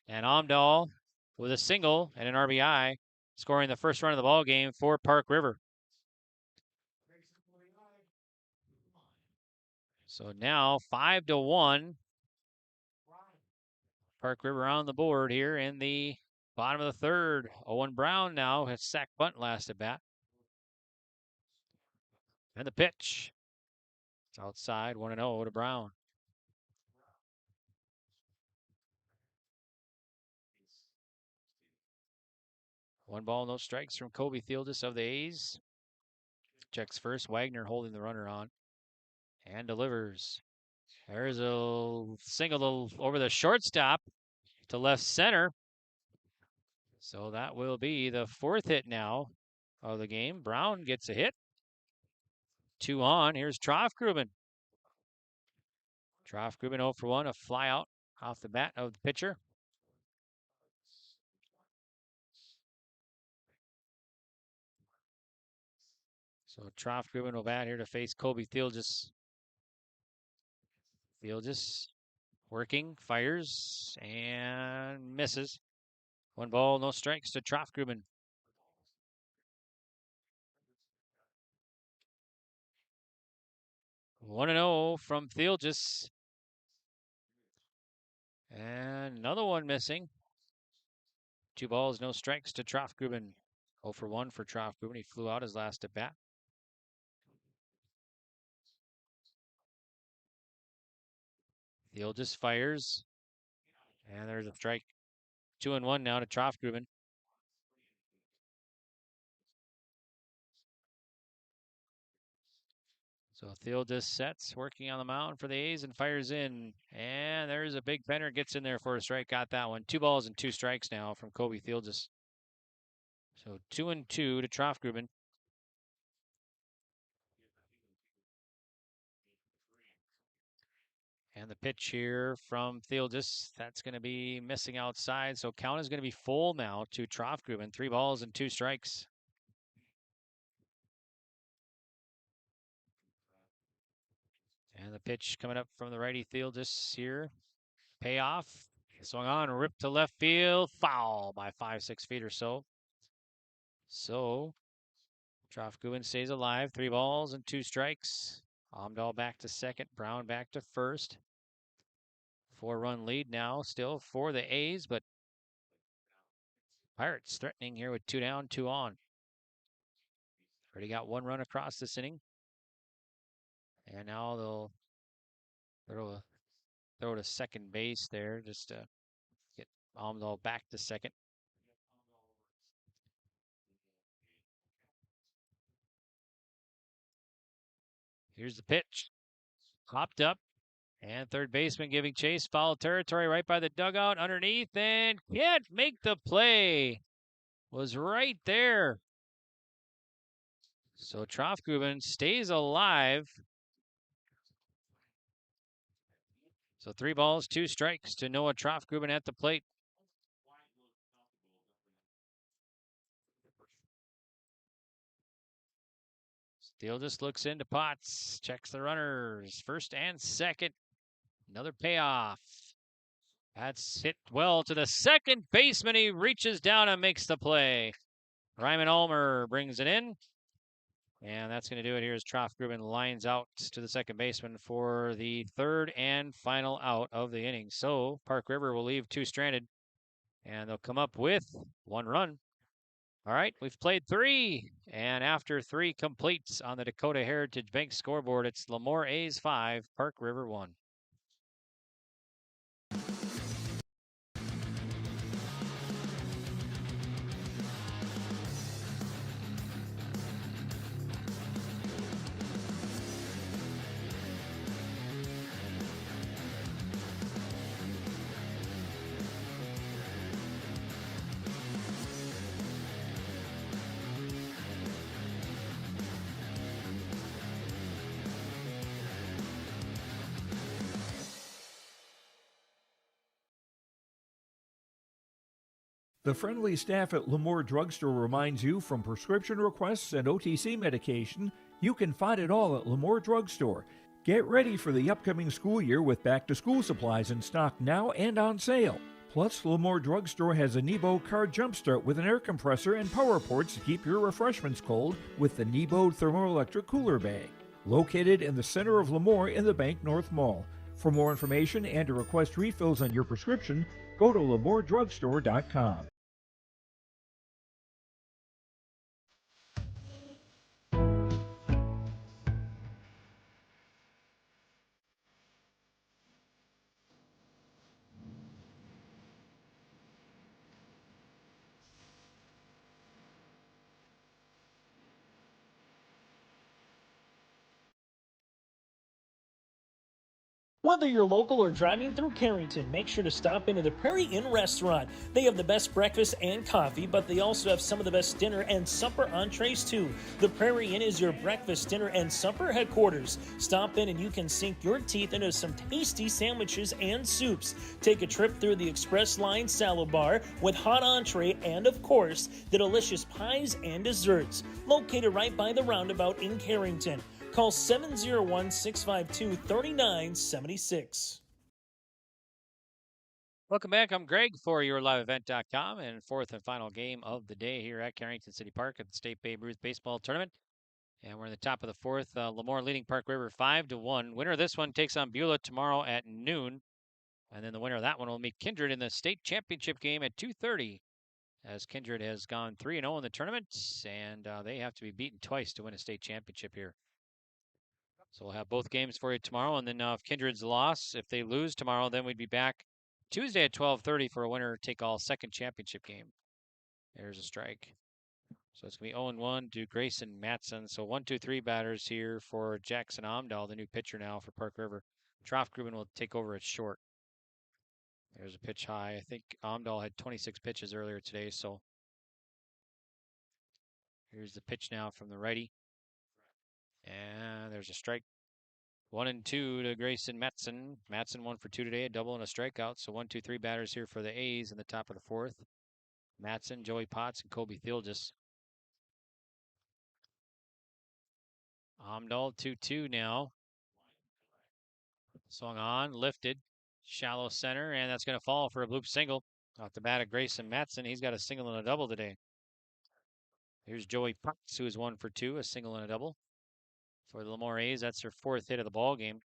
and Amdahl with a single and an RBI, scoring the first run of the ball game for Park River. So now 5-1. Park River on the board here in the bottom of the third. Owen Brown now has sacked bunt last at bat. And the pitch. It's outside, 1-0 to Brown. One ball, no strikes from Kobe Thieldis of the A's. Checks first, Wagner holding the runner on. And delivers. There's a single over the shortstop to left center. So that will be the 4th hit now of the game. Brown gets a hit. 2 on. Here's Troffgruben. Troffgruben 0 for 1, a fly out off the bat of the pitcher. So Troffgruben will bat here to face Kobe Thieldis. Thieldis working, fires, and misses. 1 ball, no strikes to Troffgruben. One 1-0 from Thieldis. And another one missing. 2 balls, no strikes to Troffgruben. 0 for 1 for Troffgruben. He flew out his last at bat. Thieldis fires. And there's a strike. 2-1 now to Troffgruben. So Thieldis sets, working on the mound for the A's and fires in. And there's a big bender, gets in there for a strike, got that one. 2 balls and 2 strikes now from Kobe Thieldis. So 2-2 to Troffgruben. And the pitch here from Thieldis, that's going to be missing outside. So count is going to be full now to Troffgruben. 3 balls and 2 strikes. And the pitch coming up from the righty Thieldis here. Payoff. Swung on, ripped to left field. Foul by 5-6 feet or so. So Troffgruben stays alive. 3 balls and 2 strikes. Amdahl back to second. Brown back to first. 4-run lead now still for the A's, but Pirates threatening here with 2 down, 2 on. Already got 1 run across this inning. And now they'll throw to second base there just to get Amdahl back to second. Here's the pitch. Popped up. And third baseman giving chase. Foul territory right by the dugout underneath. And can't make the play. Was right there. So Troffgruben stays alive. So 3 balls, 2 strikes to Noah Troffgruben at the plate. Steele just looks into Potts, checks the runners, first and second. Another payoff. That's hit well to the second baseman. He reaches down and makes the play. Ryman Ulmer brings it in. And that's going to do it here as Troff Grubin lines out to the second baseman for the third and final out of the inning. So Park River will leave 2 stranded, and they'll come up with 1 run. All right, we've played 3, and after 3 completes on the Dakota Heritage Bank scoreboard, it's Lemoore A's 5, Park River 1. The friendly staff at Lemoore Drugstore reminds you from prescription requests and OTC medication, you can find it all at Lemoore Drugstore. Get ready for the upcoming school year with back-to-school supplies in stock now and on sale. Plus, Lemoore Drugstore has a Nebo Car Jumpstart with an air compressor and power ports to keep your refreshments cold with the Nebo Thermoelectric Cooler Bag. Located in the center of Lemoore in the Bank North Mall. For more information and to request refills on your prescription, go to LemooreDrugstore.com. Whether you're local or driving through Carrington, make sure to stop into the Prairie Inn restaurant. They have the best breakfast and coffee, but they also have some of the best dinner and supper entrees too. The Prairie Inn is your breakfast, dinner, and supper headquarters. Stop in and you can sink your teeth into some tasty sandwiches and soups. Take a trip through the Express Line salad bar with hot entree and, of course, the delicious pies and desserts. Located right by the roundabout in Carrington. Call 701-652-3976. Welcome back. I'm Greg for your liveevent.com and 4th and final game of the day here at Carrington City Park at the State Babe Ruth Baseball Tournament. And we're in the top of the 4th. Lemoore leading Park River 5-1. Winner of this one takes on Beulah tomorrow at noon. And then the winner of that one will meet Kindred in the state championship game at 2:30. As Kindred has gone 3-0 in the tournament, and they have to be beaten twice to win a state championship here. So we'll have both games for you tomorrow, and then if Kindred's loss, if they lose tomorrow, then we'd be back Tuesday at 12:30 for a winner-take-all second championship game. There's a strike. So it's going to be 0-1 to Grayson Matson. So 1-2-3 batters here for Jackson Omdahl, the new pitcher now for Park River. Troff Grubin will take over at short. There's a pitch high. I think Omdahl had 26 pitches earlier today, so here's the pitch now from the righty. And there's a strike. 1-2 to Grayson Matson. Matson 1 for 2 today, a double and a strikeout. So 1-2-3 batters here for the A's in the top of the 4th. Matson, Joey Potts, and Kobe Thilgis. Omdahl 2-2 now. Swung on, lifted, shallow center, and that's going to fall for a bloop single. Off the bat of Grayson Matson. He's got a single and a double today. Here's Joey Potts, who is 1 for 2, a single and a double. For the Lemoore A's, that's their 4th hit of the ball game.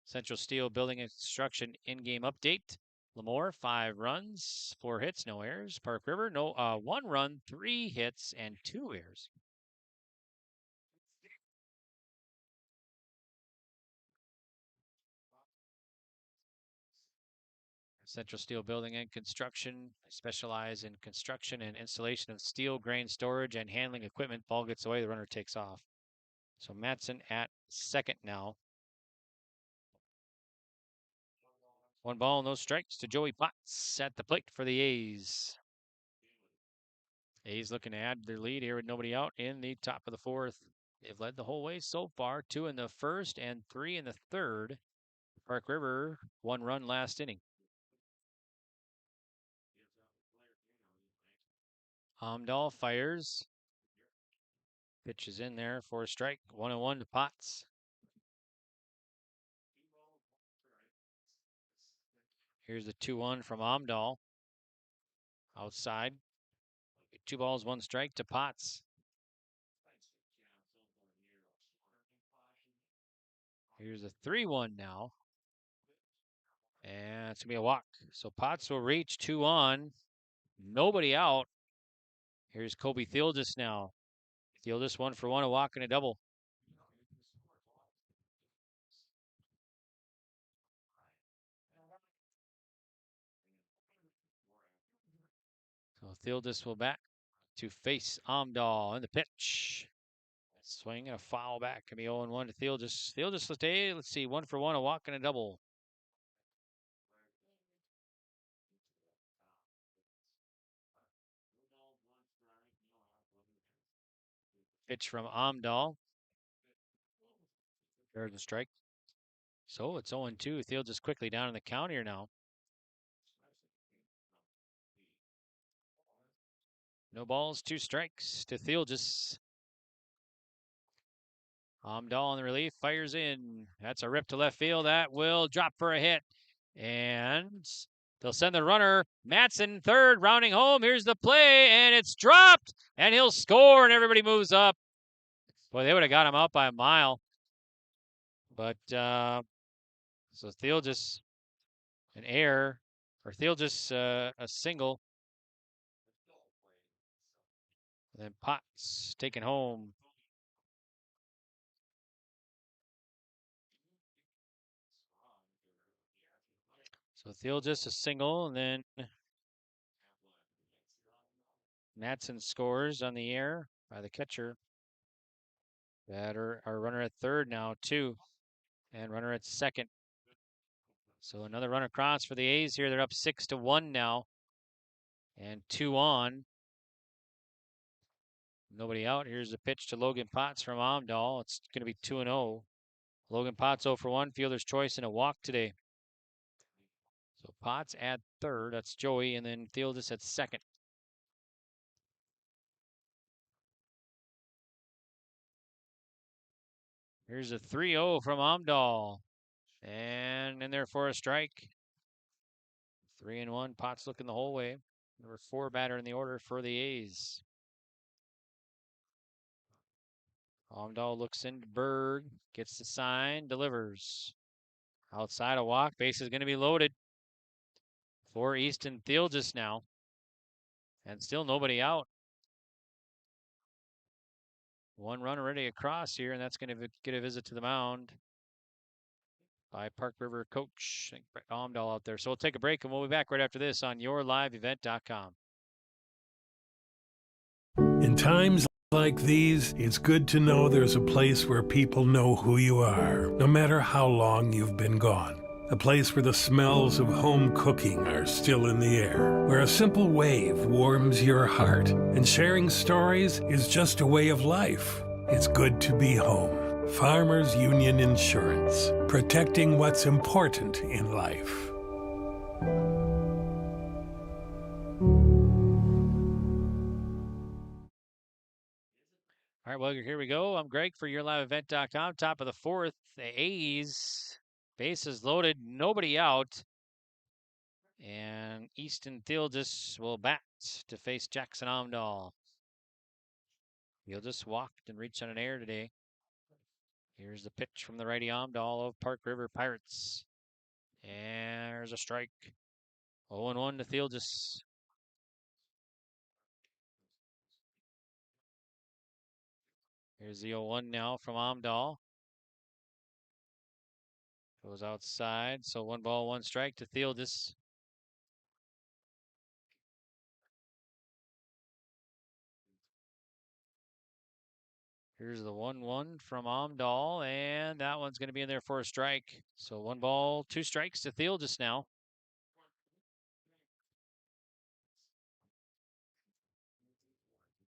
Central Steel Building and Construction in-game update. Lemoore, 5 runs, 4 hits, no errors. Park River, 1 run, 3 hits, and 2 errors. Central Steel Building and Construction specialize in construction and installation of steel, grain storage, and handling equipment. Ball gets away, the runner takes off. So Matson at second now. 1 ball, no strikes to Joey Potts at the plate for the A's. A's looking to add their lead here with nobody out in the top of the 4th. They've led the whole way so far, 2 in the 1st and 3 in the 3rd. Park River, 1 run last inning. Omdahl fires. Pitch is in there for a strike. 1-1 to Potts. Here's the 2-1 from Amdahl. Outside. 2 balls, 1 strike to Potts. Here's a 3-1 now. And it's going to be a walk. So Potts will reach 2 on. Nobody out. Here's Kobe Thieldis now. Thieldis 1 for 1, a walk and a double. So Thieldis will bat to face Amdahl in the pitch. Swing and a foul back. Can be 0-1 to Thieldis. Thieldis, let's see, 1 for 1, a walk and a double. Pitch from Amdahl. There's the strike. So it's 0-2. Thieldis quickly down in the count here now. No balls, 2 strikes to Thieldis. Amdahl on the relief, fires in. That's a rip to left field. That will drop for a hit. And they'll send the runner, Matson, third, rounding home. Here's the play, and it's dropped. And he'll score, and everybody moves up. Boy, they would have got him out by a mile. But, so Thieldis, an error, or Thieldis, a single. And then Potts taken home. So Thieldis a single, and then Matson scores on the air by the catcher. Batter, our runner at third now, 2, and runner at second. So another run across for the A's here. They're up 6-1 now, and 2 on. Nobody out. Here's the pitch to Logan Potts from Amdahl. It's going to be 2-0. Logan Potts 0 for 1, fielder's choice and a walk today. So Potts at third. That's Joey, and then Thieldis at second. Here's a 3-0 from Amdahl. And in there for a strike. 3-1. Potts looking the whole way. Number 4 batter in the order for the A's. Amdahl looks into Berg, gets the sign, delivers. Outside a walk, base is going to be loaded for Easton Thieldis now. And still nobody out. 1 run already across here, and that's going to get a visit to the mound by Park River coach Brett Amdahl out there. So we'll take a break, and we'll be back right after this on yourliveevent.com. In times like these, it's good to know there's a place where people know who you are, no matter how long you've been gone. A place where the smells of home cooking are still in the air, where a simple wave warms your heart, and sharing stories is just a way of life. It's good to be home. Farmers Union Insurance, protecting what's important in life. All right, well, here we go. I'm Greg for yourliveevent.com. Top of the 4th, the A's. Bases loaded, nobody out. And Easton Thieldis will bat to face Jackson Amdahl. Thieldis walked and reached on an error today. Here's the pitch from the righty Amdahl of Park River Pirates. And there's a strike. 0-1 to Thieldis. Here's the 0-1 now from Amdahl. Goes outside, so 1 ball, 1 strike to Thieldis. Here's the 1-1 from Amdahl, and that one's going to be in there for a strike. So 1 ball, 2 strikes to Thieldis now.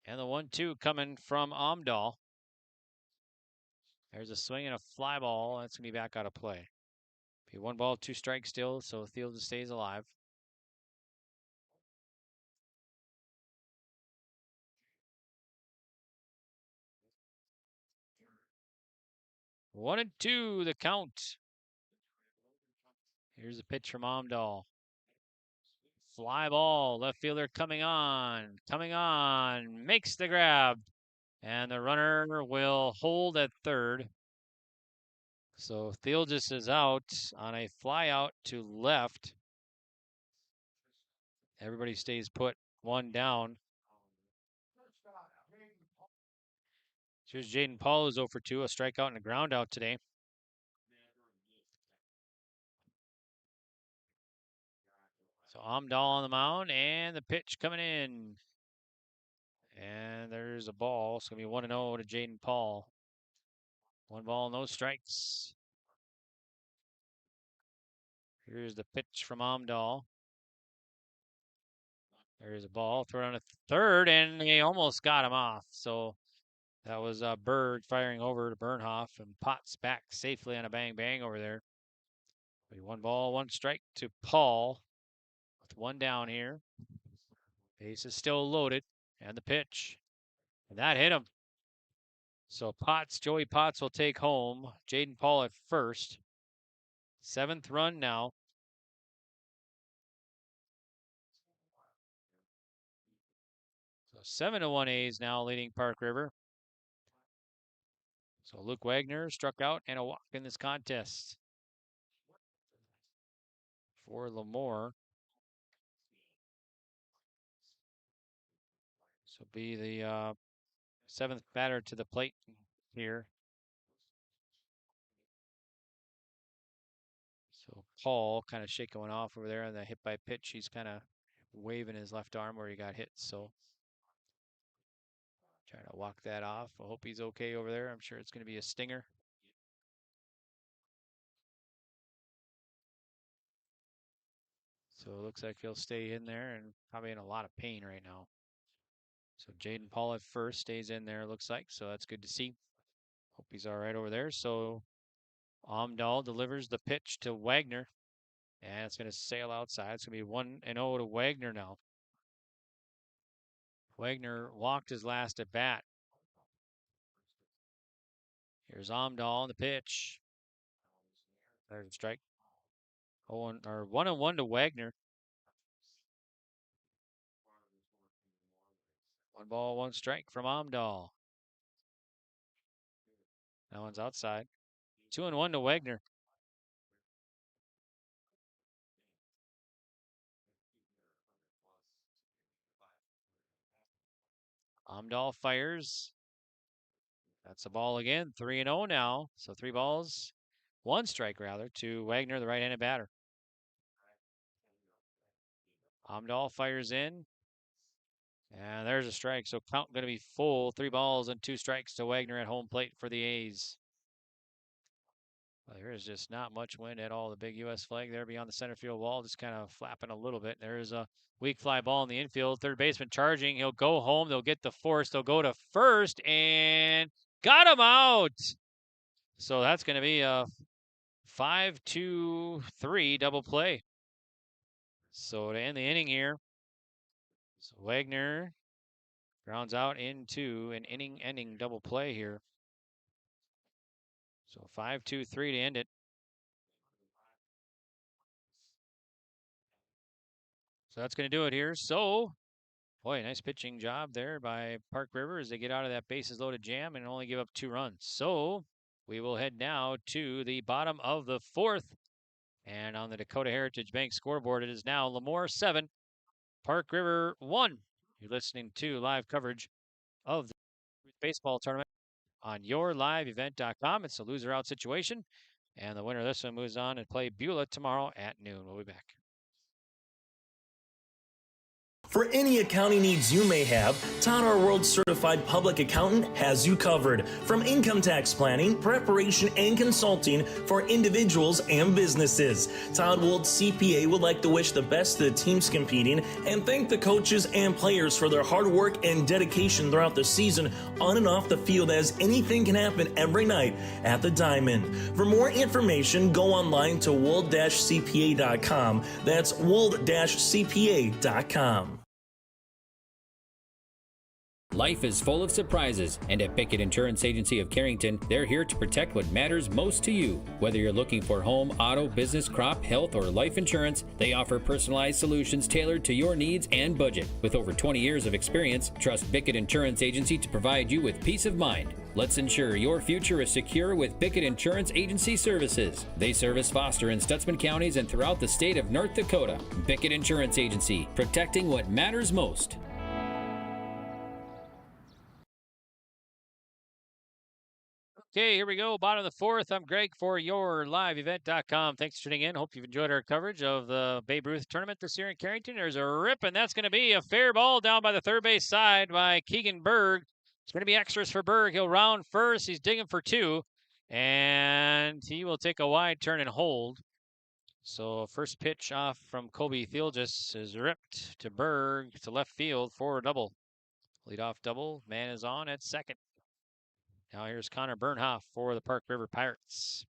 And the 1-2 coming from Amdahl. There's a swing and a fly ball. That's going to be back out of play. Be 1 ball, 2 strikes still, so Thieldis stays alive. One and 2, the count. Here's a pitch from Amdahl. fly ball. Left fielder coming on, makes the grab. And the runner will hold at third. So Theelgis is out on a fly out to left. Everybody stays put, one down. Here's Jaden Paul, who's 0 for 2, a strikeout and a ground out today. So Amdahl on the mound, and the pitch coming in. And there's a ball. It's going to be 1-0 to Jaden Paul. 1 ball, no strikes. Here's the pitch from Amdahl. There's a ball, throw it on a third, and he almost got him off. So that was Bird firing over to Bernhoff, and Potts back safely on a bang over there. 1 ball, 1 strike to Paul with 1 down here. Base is still loaded, and the pitch. And that hit him. So Joey Potts will take home. Jaden Paul at first. 7th run now. So 7-1 A's now leading Park River. So Luke Wagner struck out and a walk in this contest for Lemoore. So be the 7th batter to the plate here. So Paul kind of shaking one off over there on the hit by pitch. He's kind of waving his left arm where he got hit. So trying to walk that off. I hope he's okay over there. I'm sure it's going to be a stinger. So it looks like he'll stay in there and probably in a lot of pain right now. So Jaden Paul at first stays in there, looks like. So that's good to see. Hope he's all right over there. So Amdahl delivers the pitch to Wagner. And it's going to sail outside. It's going to be 1-0 to Wagner now. Wagner walked his last at bat. Here's Amdahl on the pitch. There's a strike. 1-1 to Wagner. 1 ball, 1 strike from Amdahl. That one's outside. 2-1 to Wagner. Amdahl fires. That's a ball again. 3-0 now. So 3 balls, 1 strike rather, to Wagner, the right-handed batter. Amdahl fires in. And there's a strike. So count going to be full. 3 balls and 2 strikes to Wagner at home plate for the A's. Well, there is just not much wind at all. The big U.S. flag there beyond the center field wall, just kind of flapping a little bit. There's a weak fly ball in the infield. Third baseman charging. He'll go home. They'll get the force. They'll go to first and got him out. So that's going to be a 5-2-3 double play. So to end the inning here, so Wagner grounds out into an inning-ending double play here. So 5-2-3 to end it. So that's going to do it here. So, boy, nice pitching job there by Park River as they get out of that bases loaded jam and only give up 2 runs. So we will head now to the bottom of the 4th. And on the Dakota Heritage Bank scoreboard, it is now Lemoore 7, Park River 1. You're listening to live coverage of the baseball tournament on yourliveevent.com. It's a loser out situation. And the winner of this one moves on and play Beulah tomorrow at noon. We'll be back. For any accounting needs you may have, Todd R. World Certified Public Accountant has you covered. From income tax planning, preparation, and consulting for individuals and businesses. Todd Wold CPA would like to wish the best to the teams competing and thank the coaches and players for their hard work and dedication throughout the season on and off the field, as anything can happen every night at the Diamond. For more information, go online to wold-cpa.com. That's wold-cpa.com. Life is full of surprises, and at Pickett Insurance Agency of Carrington, they're here to protect what matters most to you. Whether you're looking for home, auto, business, crop, health, or life insurance, they offer personalized solutions tailored to your needs and budget. With over 20 years of experience, trust Pickett Insurance Agency to provide you with peace of mind. Let's ensure your future is secure with Pickett Insurance Agency services. They service Foster and Stutzman counties and throughout the state of North Dakota. Pickett Insurance Agency, protecting what matters most. Okay, here we go. Bottom of the fourth. I'm Greg for YourLiveEvent.com. Thanks for tuning in. Hope you've enjoyed our coverage of the Babe Ruth tournament this year in Carrington. There's a rip, and that's going to be a fair ball down by the third base side by Keegan Berg. It's going to be extras for Berg. He'll round first. He's digging for two, and he will take a wide turn and hold. So first pitch off from Kobe Thielges is ripped to Berg to left field for a double. Leadoff double. Man is on at second. Now here's Connor Bernhoff for the Park River Pirates.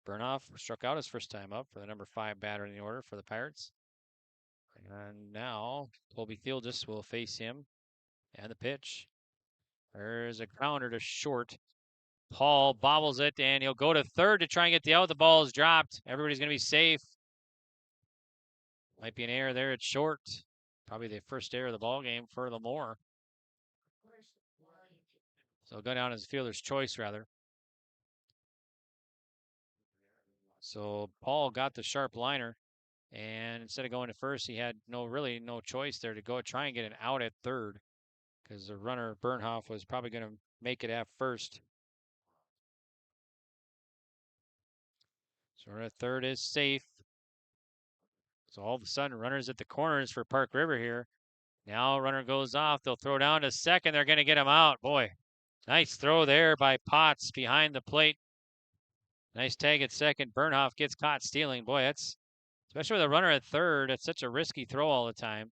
Bernhoff struck out his first time up for the number 5 batter in the order for the Pirates. And now Colby Thielges will face him. And the pitch. There's a grounder to short. Paul bobbles it, and he'll go to third to try and get the out. The ball is dropped. Everybody's going to be safe. Might be an error there at short. Probably the first error of the ball game for Lemoore. So go down as fielder's choice, rather. So Paul got the sharp liner, and instead of going to first, he had really no choice there to go try and get an out at third, because the runner Bernhoff was probably going to make it at first. So runner at third is safe. So all of a sudden, runners at the corners for Park River here. Now runner goes off. They'll throw down to second. They're going to get him out. Boy. Nice throw there by Potts behind the plate. Nice tag at second. Bernhoff gets caught stealing. Boy, that's, especially with a runner at third, it's such a risky throw all the time.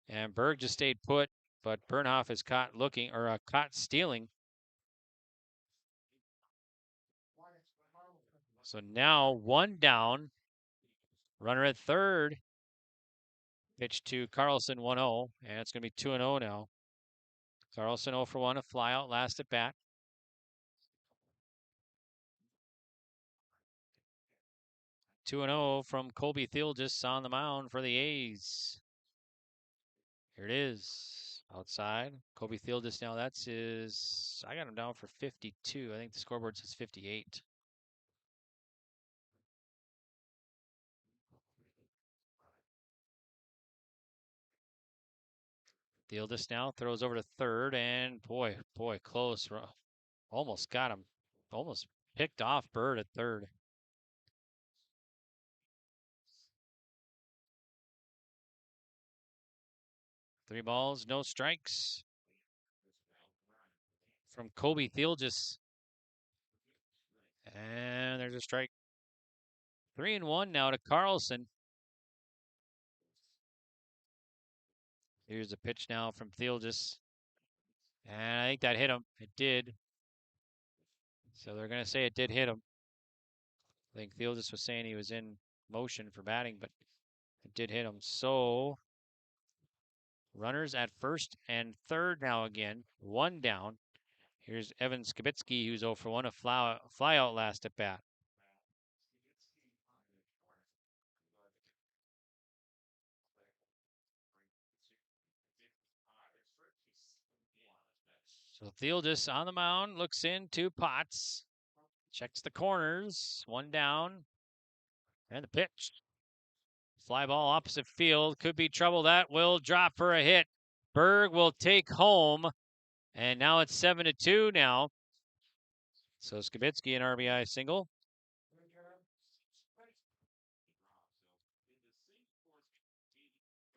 And Berg just stayed put, but Bernhoff is caught caught stealing. So now one down. Runner at third. Pitch to Carlson 1-0, and it's going to be 2-0 now. Carlson 0 for 1, a fly out last at bat. Two and 0 from Colby Thielges on the mound for the A's. Here it is. Outside. Colby Thielges now, that's his, I got him down for 52. I think the scoreboard says 58. Thielges now throws over to third, and boy, close. Almost got him. Almost picked off Bird at third. Three balls, no strikes from Colby Thielges. And there's a strike. 3-1 now to Carlson. Here's a pitch now from Thielges. And I think that hit him. It did. So they're going to say it did hit him. I think Thielges was saying he was in motion for batting, but it did hit him. So runners at first and third now again. One down. Here's Evan Skibitsky, who's 0 for 1, a fly out last at bat. So Thielges on the mound, looks into Potts, checks the corners, one down, and the pitch. Fly ball opposite field, could be trouble. That will drop for a hit. Berg will take home, and now it's 7-2 now. So Skibitsky an RBI single.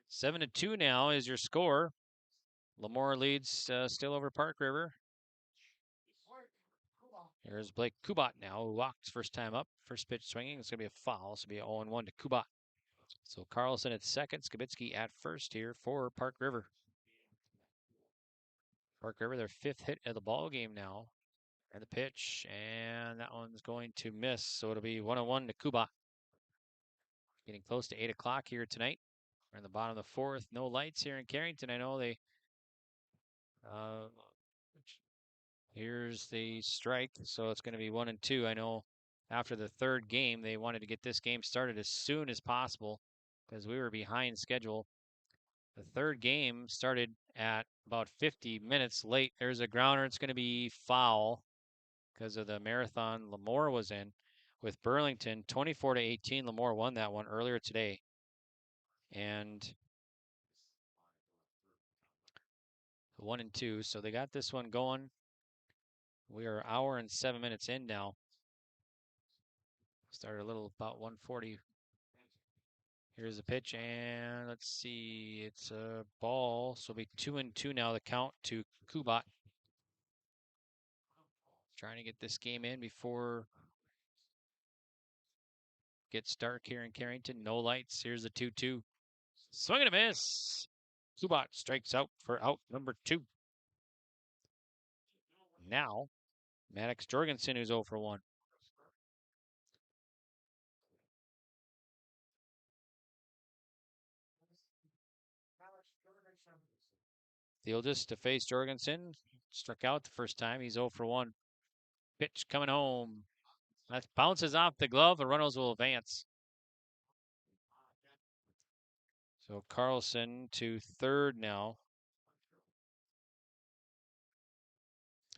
Seven to 2 now is your score. Lemoore leads still over Park River. Here's Blake Kubat now, who walks first time up. First pitch swinging. It's going to be a foul. So it'll be 0-1 to Kubat. So Carlson at second, Skibitsky at first here for Park River. Park River, their 5th hit of the ball game now. And the pitch, and that one's going to miss. So it'll be 1-1 to Kubat. Getting close to 8 o'clock here tonight. We're in the bottom of the 4th. No lights here in Carrington. I know they Here's the strike, so it's going to be 1-2. I know after the third game, they wanted to get this game started as soon as possible because we were behind schedule. The third game started at about 50 minutes late. There's a grounder. It's going to be foul because of the marathon Lemoore was in with Burlington. 24-18, Lemoore won that one earlier today. And 1-2, so they got this one going. We are an hour and 7 minutes in now. Started a little about 1:40. Here's the pitch, and let's see, it's a ball, so it'll be 2-2 now. The count to Kubat. Trying to get this game in before it gets dark here in Carrington. No lights. Here's the 2-2. Swing and a miss. Kubat strikes out for out number 2. Now, Maddox Jorgensen, who's 0 for 1. Theoldis to face Jorgensen. Struck out the first time. He's 0 for 1. Pitch coming home. That bounces off the glove. The runners will advance. So Carlson to third now.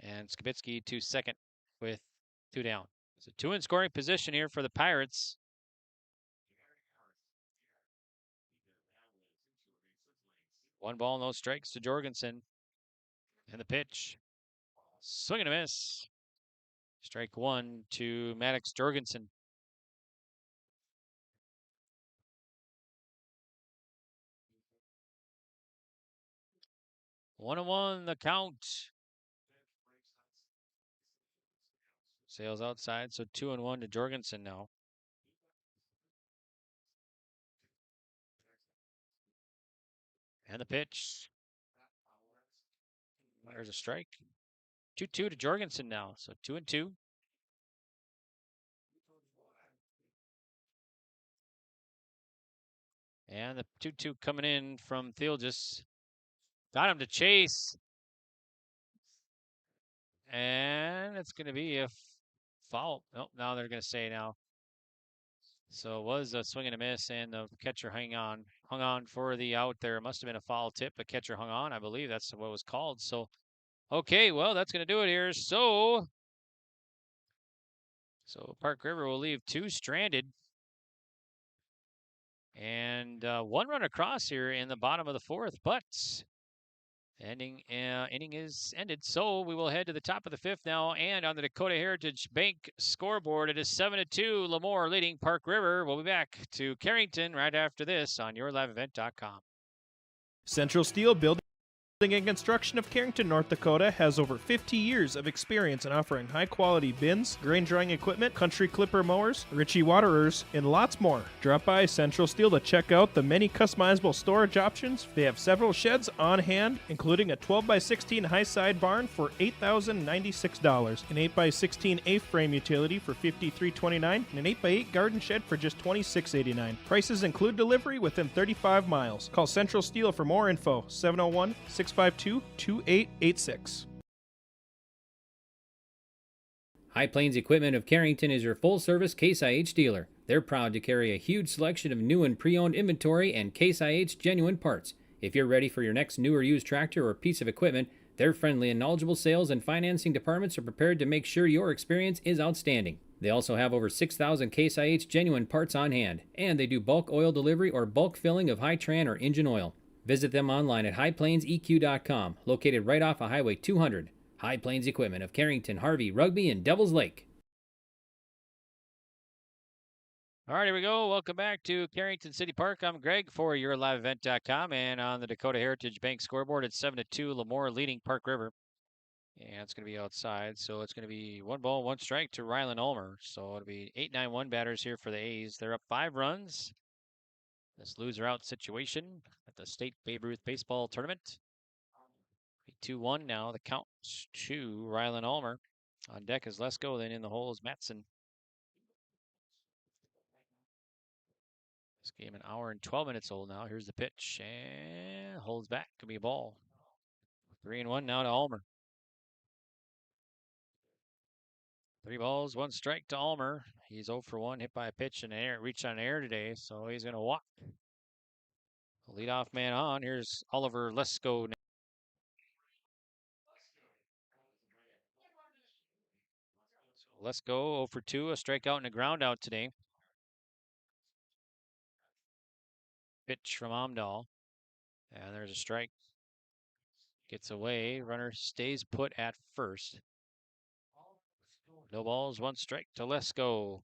And Skibitsky to second with 2 down. It's a 2 in scoring position here for the Pirates. One ball, no strikes to Jorgensen. And the pitch. Swing and a miss. Strike 1 to Maddox Jorgensen. One and one, the count. Sales outside, so 2-1 to Jorgensen now. And the pitch. There's a strike. 2-2 to Jorgensen now, so 2-2. And the 2-2 coming in from Theoldis. Got him to chase. And it's going to be a foul. Nope, now they're going to say now. So it was a swing and a miss, and the catcher hung on for the out there. It must have been a foul tip, but catcher hung on. I believe that's what was called. So, okay, well, that's going to do it here. So Park River will leave 2 stranded. And 1 run across here in the bottom of the 4th, but inning is ended. So we will head to the top of the 5th now, and on the Dakota Heritage Bank scoreboard, it is 7-2. Lemoore leading Park River. We'll be back to Carrington right after this on yourliveevent.com. Central Steel Building and Construction of Carrington, North Dakota has over 50 years of experience in offering high-quality bins, grain drying equipment, country clipper mowers, Ritchie waterers, and lots more. Drop by Central Steel to check out the many customizable storage options. They have several sheds on hand, including a 12x16 high-side barn for $8,096, an 8x16 A-frame utility for $53.29, and an 8x8 garden shed for just $26.89. Prices include delivery within 35 miles. Call Central Steel for more info, 701-652-2886. High Plains Equipment of Carrington is your full-service Case IH dealer. They're proud to carry a huge selection of new and pre-owned inventory and Case IH genuine parts. If you're ready for your next new or used tractor or piece of equipment, their friendly and knowledgeable sales and financing departments are prepared to make sure your experience is outstanding. They also have over 6,000 Case IH genuine parts on hand, and they do bulk oil delivery or bulk filling of Hi-Tran or engine oil. Visit them online at highplainseq.com, located right off of Highway 200. High Plains Equipment of Carrington, Harvey, Rugby, and Devils Lake. All right, here we go. Welcome back to Carrington City Park. I'm Greg for yourliveevent.com, and on the Dakota Heritage Bank scoreboard, it's 7-2. Lemoore leading Park River. And it's going to be outside, so it's going to be 1 ball, 1 strike to Rylan Ulmer. So it'll be 8-9-1 batters here for the A's. They're up 5 runs. This loser out situation at the State Babe Ruth Baseball Tournament. 2-1 now. The count to Rylan Ulmer. On deck is Lesko, then in the hole is Matson. This game an hour and 12 minutes old now. Here's the pitch, and holds back. Could be a ball. 3-1 now to Ulmer. 3 balls, 1 strike to Ulmer. He's 0 for 1, hit by a pitch and air, reached on air today, so he's going to walk. Leadoff man on. Here's Oliver Lesko. So Lesko 0 for 2, a strikeout and a ground out today. Pitch from Amdahl. And there's a strike. Gets away. Runner stays put at first. No balls, 1 strike to Lesko.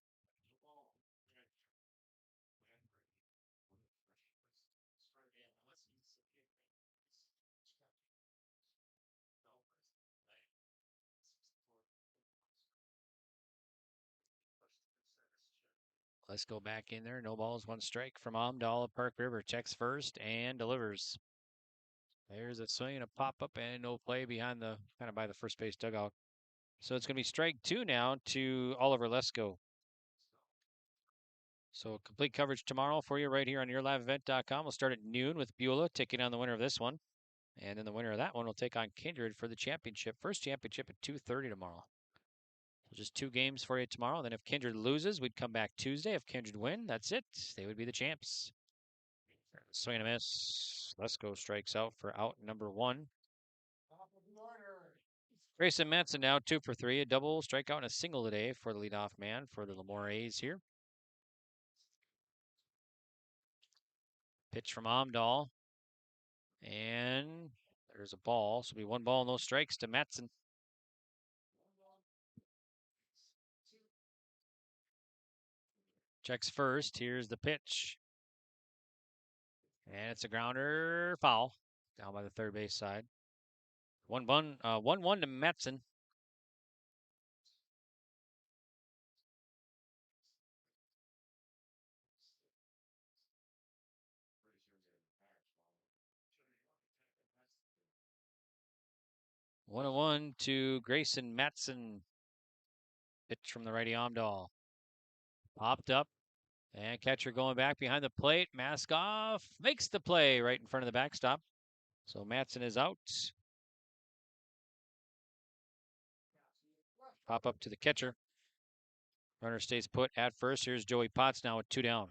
Let's go back in there. No balls, 1 strike from Amdahl. Park River checks first and delivers. There's a swing and a pop up and no play behind the kind of by the first base dugout. So it's going to be strike 2 now to Oliver Lesko. So complete coverage tomorrow for you right here on yourliveevent.com. We'll start at noon with Beulah taking on the winner of this one. And then the winner of that one will take on Kindred for the championship. First championship at 2:30 tomorrow. So just 2 games for you tomorrow. Then if Kindred loses, we'd come back Tuesday. If Kindred win, that's it. They would be the champs. Swing and a miss. Lesko strikes out for out number 1. Grayson Manson now 2 for 3. A double, strikeout, and a single today for the leadoff man for the Lemoore A's here. Pitch from Amdahl. And there's a ball. So it'll be 1 ball, no strikes to Matson. Checks first. Here's the pitch. And it's a grounder, foul, down by the third base side. 1-1 to Matson. One and 1 to Grayson Matson. Pitch from the righty Amdahl. Popped up. And catcher going back behind the plate. Mask off. Makes the play right in front of the backstop. So Matson is out. Pop up to the catcher. Runner stays put at first. Here's Joey Potts now with 2 down.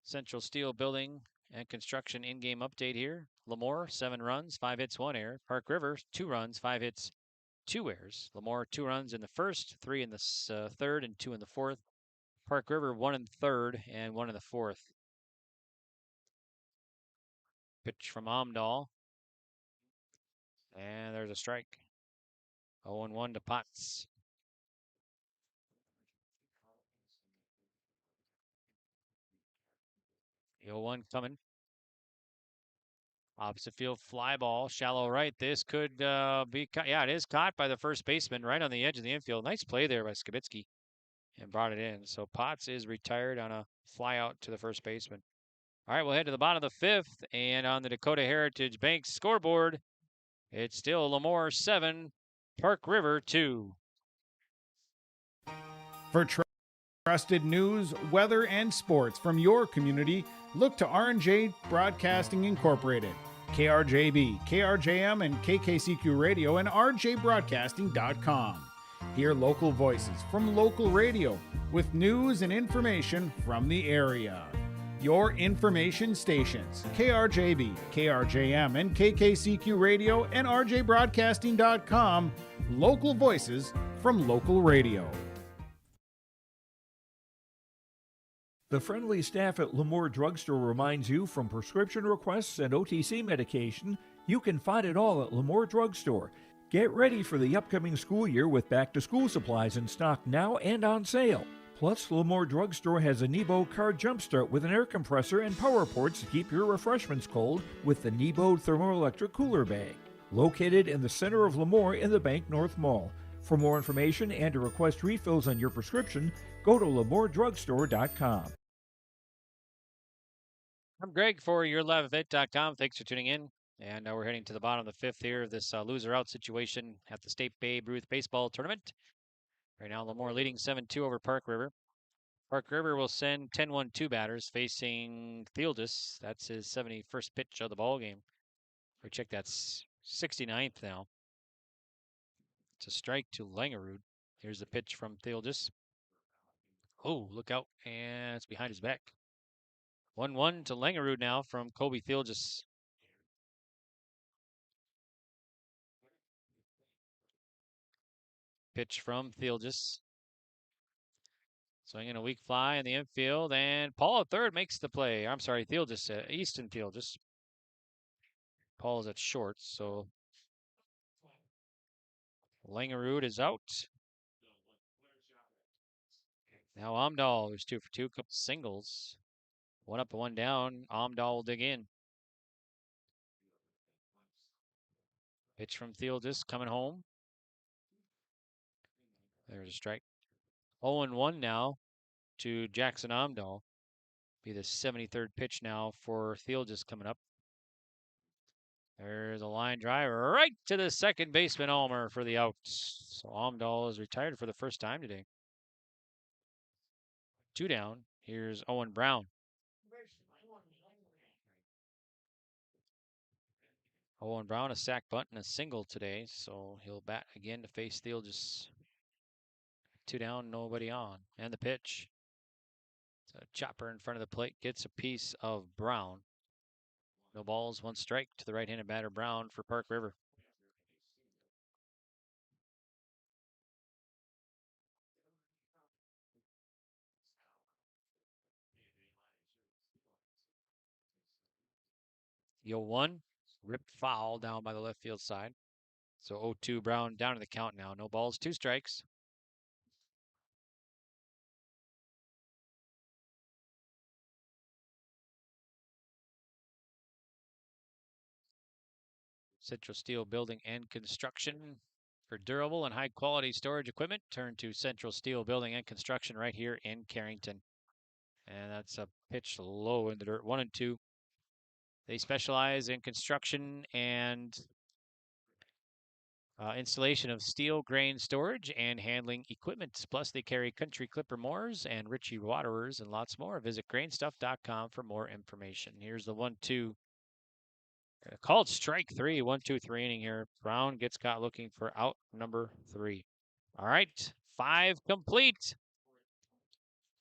Central Steel Building and Construction in-game update here. Lemoore, 7 runs, 5 hits, 1 error. Park River, 2 runs, 5 hits, 2 errors. Lemoore, 2 runs in the first, 3 in the third, and 2 in the fourth. Park River, 1 in the third and 1 in the fourth. Pitch from Amdahl. And there's a strike. 0-1 to Potts. 0-1 coming. Opposite field fly ball, shallow right. This could be caught. Yeah, it is caught by the first baseman right on the edge of the infield. Nice play there by Skibitsky and brought it in. So Potts is retired on a fly out to the first baseman. All right, we'll head to the bottom of the 5th. And on the Dakota Heritage Bank scoreboard, it's still Lemoore 7, Park River 2. For trusted news, weather, and sports from your community, look to R&J Broadcasting Incorporated, KRJB, KRJM, and KKCQ Radio, and rjbroadcasting.com. Hear local voices from local radio with news and information from the area. Your information stations, KRJB, KRJM, and KKCQ Radio, and rjbroadcasting.com. Local voices from local radio. The friendly staff at Lemoore Drugstore reminds you from prescription requests and OTC medication, you can find it all at Lemoore Drugstore. Get ready for the upcoming school year with back-to-school supplies in stock now and on sale. Plus, Lemoore Drugstore has a Nebo car jumpstart with an air compressor and power ports to keep your refreshments cold with the Nebo thermoelectric cooler bag. Located in the center of Lemoore in the Bank North Mall. For more information and to request refills on your prescription, go to LemooreDrugstore.com. I'm Greg for yourliveevent.com. Thanks for tuning in. And we're heading to the bottom of the 5th here of this loser-out situation at the State Babe Ruth Baseball Tournament. Right now, Lemoore leading 7-2 over Park River. Park River will send 10-1-2 batters facing Theodis. That's his 71st pitch of the ball game. We check that's 69th now. It's a strike to Langerud. Here's the pitch from Theoldis. Oh, look out. And it's behind his back. 1-1 to Langerud now from Kobe Theoldis. Pitch from Theoldis. Swinging a weak fly in the infield, and Paul at third makes the play. I'm sorry, Theoldis, Easton Theoldis. Paul's at short, so Langerud is out. Now Amdahl, there's 2 for 2, couple singles. 1 up and 1 down. Amdahl will dig in. Pitch from Theoldis coming home. There's a strike. 0-1 now to Jackson Amdahl. Be the 73rd pitch now for Theoldis coming up. There's a line drive right to the second baseman, Ulmer, for the out. So Amdahl is retired for the first time today. 2 down. Here's Owen Brown. Owen Brown, a sac bunt and a single today, so he'll bat again to face Theoldis. 2 down, nobody on. And the pitch. It's a chopper in front of the plate, gets a piece of Brown. No balls, 1 strike to the right-handed batter, Brown, for Park River. Yo 1, ripped foul down by the left field side. So 0-2 Brown down to the count now. No balls, 2 strikes. Central Steel Building and Construction. For durable and high quality storage equipment, turn to Central Steel Building and Construction right here in Carrington. And that's a pitch low in the dirt, 1-2. They specialize in construction and installation of steel grain storage and handling equipment. Plus, they carry Country Clipper mowers and Ritchie waterers and lots more. Visit grainstuff.com for more information. Here's the 1-2. Called strike 3, 1-2-3 inning here. Brown gets caught looking for out number 3. All right, 5 complete.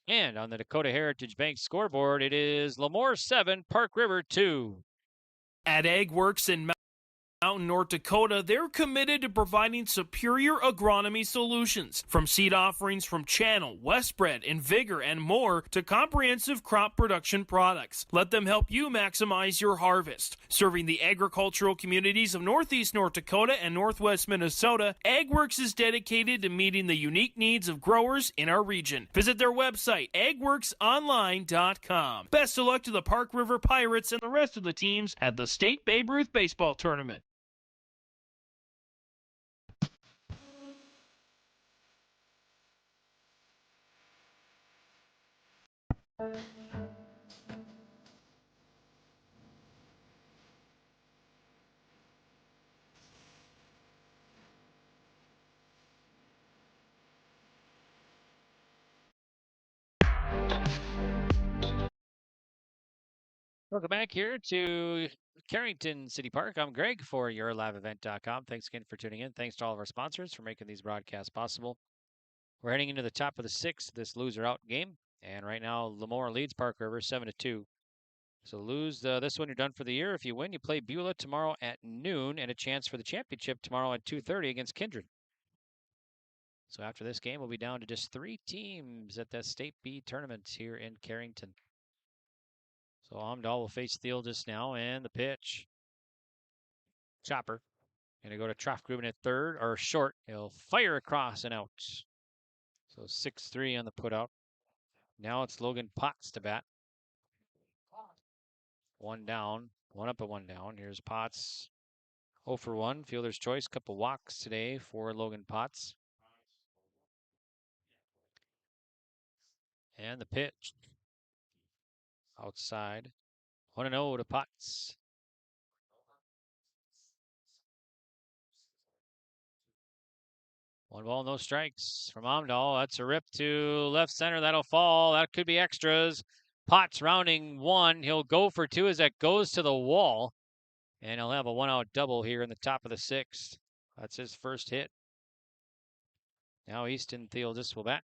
And on the Dakota Heritage Bank scoreboard, it is Lemoore 7, Park River 2. At Ag Works in Mountain, North Dakota, they're committed to providing superior agronomy solutions. From seed offerings from Channel, Westbred, and Vigor, and more, to comprehensive crop production products. Let them help you maximize your harvest. Serving the agricultural communities of Northeast North Dakota and Northwest Minnesota, AgWorks is dedicated to meeting the unique needs of growers in our region. Visit their website, agworksonline.com. Best of luck to the Park River Pirates and the rest of the teams at the State Babe Ruth Baseball Tournament. Welcome back here to Carrington City Park. I'm Greg for YourLiveEvent.com. Thanks again for tuning in. Thanks to all of our sponsors for making these broadcasts possible. We're heading into the top of the 6th, this loser out game. And right now, Lemoore leads Park River 7-2. So lose this one, you're done for the year. If you win, you play Beulah tomorrow at noon and a chance for the championship tomorrow at 2:30 against Kindred. So after this game, we'll be down to just 3 teams at that State B tournament here in Carrington. So Amdahl will face Theoldis now, and the pitch. Chopper. Going to go to Troftgruben at third, or short. He'll fire across and out. So 6-3 on the putout. Now it's Logan Potts to bat. 1 down, 1 up and 1 down. Here's Potts. 0 for 1, fielder's choice. Couple walks today for Logan Potts. And the pitch. Outside. 1-0 to Potts. One ball, no strikes from Amdahl. That's a rip to left center. That'll fall. That could be extras. Potts rounding 1. He'll go for 2 as that goes to the wall. And he'll have a 1-out double here in the top of the 6th. That's his first hit. Now Easton Theoldis will bat.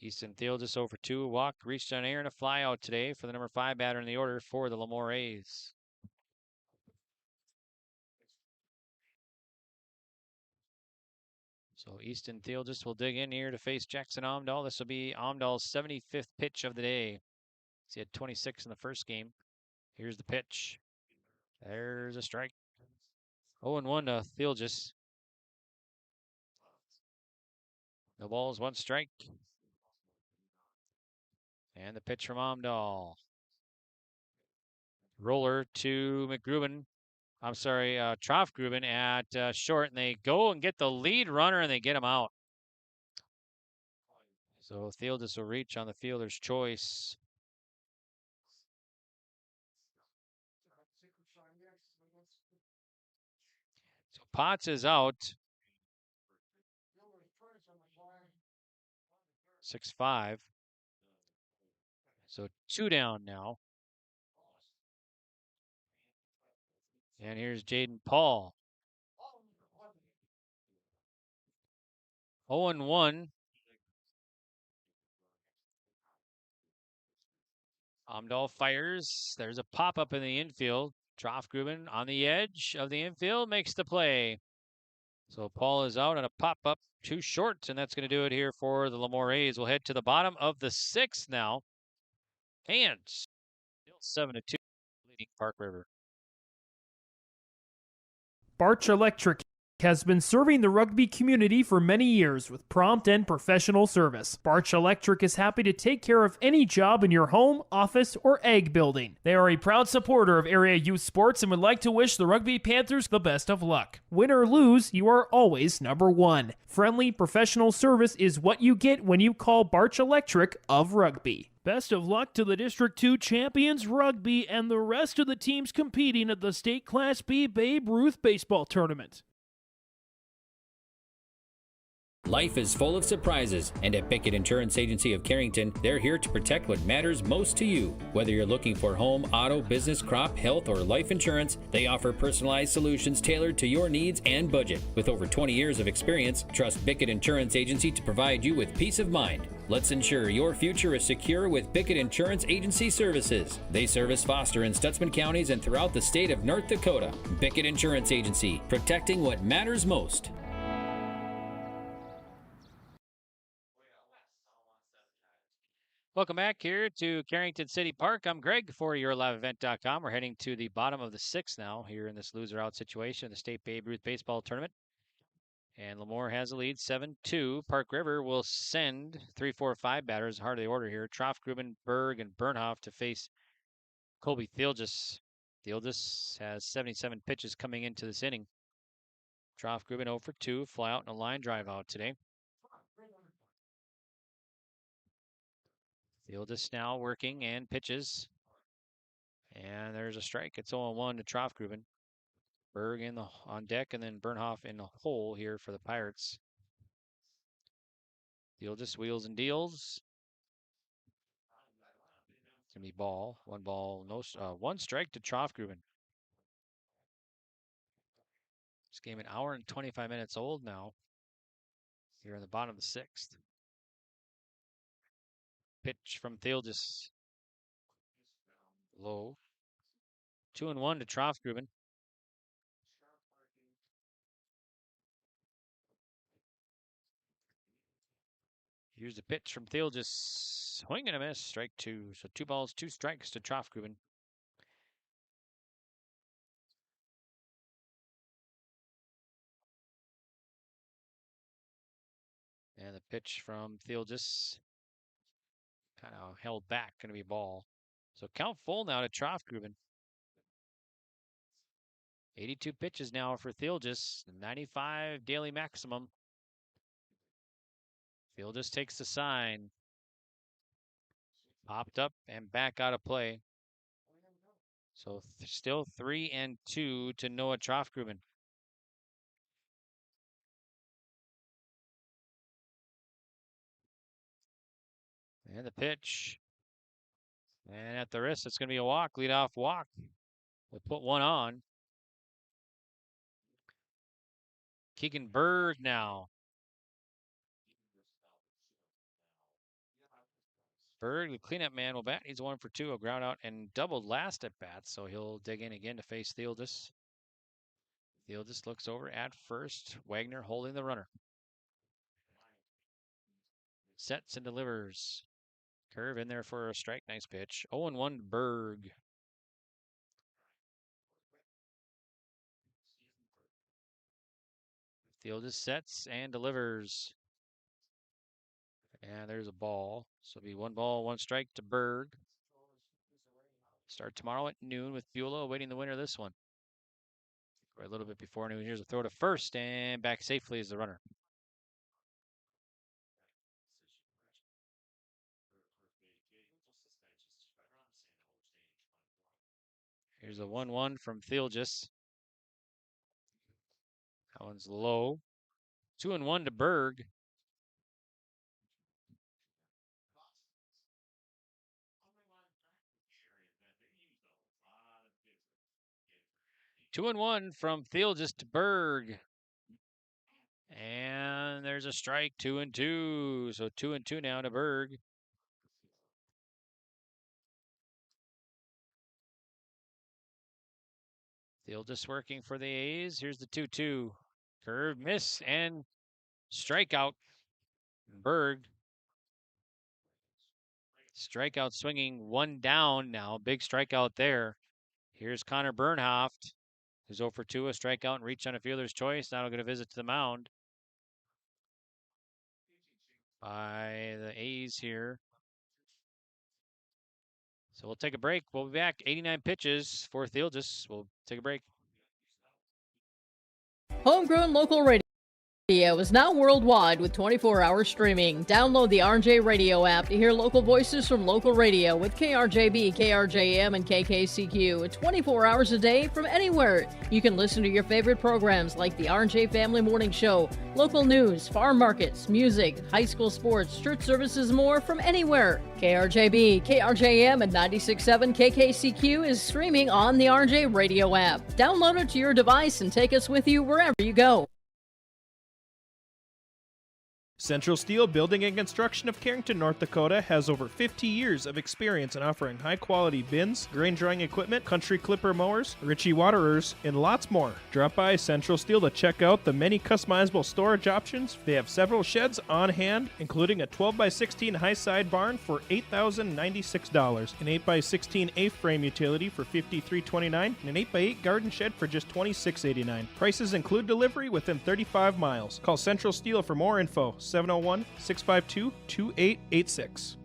Easton Theoldis over 2, walk, reached on air, and a fly out today for the number 5 batter in the order for the Lemoore A's. So Easton Theoldis will dig in here to face Jackson Omdahl. This will be Omdahl's 75th pitch of the day. He had 26 in the first game. Here's the pitch. There's a strike. 0-1 to Theoldis. No balls, 1 strike. And the pitch from Omdahl. Roller to McGruben. I'm sorry, Troffgruben at short, and they go and get the lead runner, and they get him out. So Theoldis will reach on the fielder's choice. So Potts is out. 6-5. So 2 down now. And here's Jaden Paul. 0-1. Omdahl fires. There's a pop-up in the infield. Troffgruben on the edge of the infield makes the play. So Paul is out on a pop-up, 2 short, and that's going to do it here for the Lemoore A's. We'll head to the bottom of the 6th now. And still 7-2 leading Park River. Barch Electric has been serving the rugby community for many years with prompt and professional service. Barch Electric is happy to take care of any job in your home, office, or ag building. They are a proud supporter of area youth sports and would like to wish the Rugby Panthers the best of luck. Win or lose, you are always number 1. Friendly professional service is what you get when you call Barch Electric of Rugby. Best of luck to the District 2 champions rugby and the rest of the teams competing at the State Class B Babe Ruth Baseball Tournament. Life is full of surprises, and at Bickett Insurance Agency of Carrington, they're here to protect what matters most to you. Whether you're looking for home, auto, business, crop, health, or life insurance, they offer personalized solutions tailored to your needs and budget. With over 20 years of experience, trust Bickett Insurance Agency to provide you with peace of mind. Let's ensure your future is secure with Bickett Insurance Agency services. They service Foster and Stutzman counties and throughout the state of North Dakota. Bickett Insurance Agency, protecting what matters most. Welcome back here to Carrington City Park. I'm Greg for YourLiveEvent.com. We're heading to the bottom of the 6th now here in this loser-out situation in the State Babe Ruth Baseball Tournament. And Lemoore has a lead, 7-2. Park River will send 3, 4, 5 batters, heart of the order here. Troffgruben, Berg, and Bernhoff to face Colby Theoldis. Theoldis has 77 pitches coming into this inning. Troffgruben 0 for 2, fly out and a line drive out today. Theoldis now working and pitches. And there's a strike. It's 0-1 to Troffgruben. Berg on deck, and then Bernhoff in the hole here for the Pirates. Theoldis wheels and deals. It's going to be ball. One strike to Troffgruben. This game an hour and 25 minutes old now. Here in the bottom of the 6th. Pitch from Theoldis. Low. 2-1 to Troffgruben. Here's the pitch from Theoldis. Swing and a miss. Strike 2. So 2 balls, 2 strikes to Troffgruben. And the pitch from Theoldis. Kind of held back. Going to be ball. So count full now to Troffgruben. 82 pitches now for Theoldis. 95 daily maximum. Theoldis takes the sign. Popped up and back out of play. So still 3-2 to Noah Troffgruben. And the pitch. And at the wrist, it's going to be a walk, leadoff walk. We'll put one on. Keegan Berg now. Berg, the cleanup man, will bat. He's 1 for 2, a ground out, and doubled last at bat, so he'll dig in again to face Theodis. Theodis looks over at first. Wagner holding the runner. Sets and delivers. Curve in there for a strike. Nice pitch. 0-1 Berg. Theodis sets and delivers. And there's a ball. So it'll be 1 ball, 1 strike to Berg. Start tomorrow at noon with Beulah awaiting the winner of this one. Or a little bit before noon. Here's a throw to first and back safely as the runner. Here's a 1-1 from Theodis. That one's low. 2-1 to Berg. Two and one from Theodis to Berg. And there's a strike, 2-2. So 2-2 now to Berg. Theodis working for the A's. Here's the 2-2. Curve, miss, and strikeout. Berg. Strikeout swinging, 1 down now. Big strikeout there. Here's Connor Bernhoft, who's 0 for 2, a strikeout and reach on a fielder's choice. Now get a visit to the mound by the A's here. So we'll take a break. We'll be back. 89 pitches for Theodis. We'll take a break. Homegrown local radio is now worldwide with 24-hour streaming. Download the RJ Radio app to hear local voices from local radio with KRJB, KRJM, and KKCQ 24 hours a day from anywhere. You can listen to your favorite programs like the RJ Family Morning Show, local news, farm markets, music, high school sports, church services, more from anywhere. KRJB, KRJM, and 96.7 KKCQ is streaming on the RJ Radio app. Download it to your device and take us with you wherever you go. Central Steel Building and Construction of Carrington, North Dakota has over 50 years of experience in offering high-quality bins, grain drying equipment, country clipper mowers, Ritchie waterers, and lots more. Drop by Central Steel to check out the many customizable storage options. They have several sheds on hand, including a 12x16 high-side barn for $8,096, an 8x16 A-frame utility for $53.29, and an 8x8 garden shed for just $26.89. Prices include delivery within 35 miles. Call Central Steel for more info. 701-652-2886.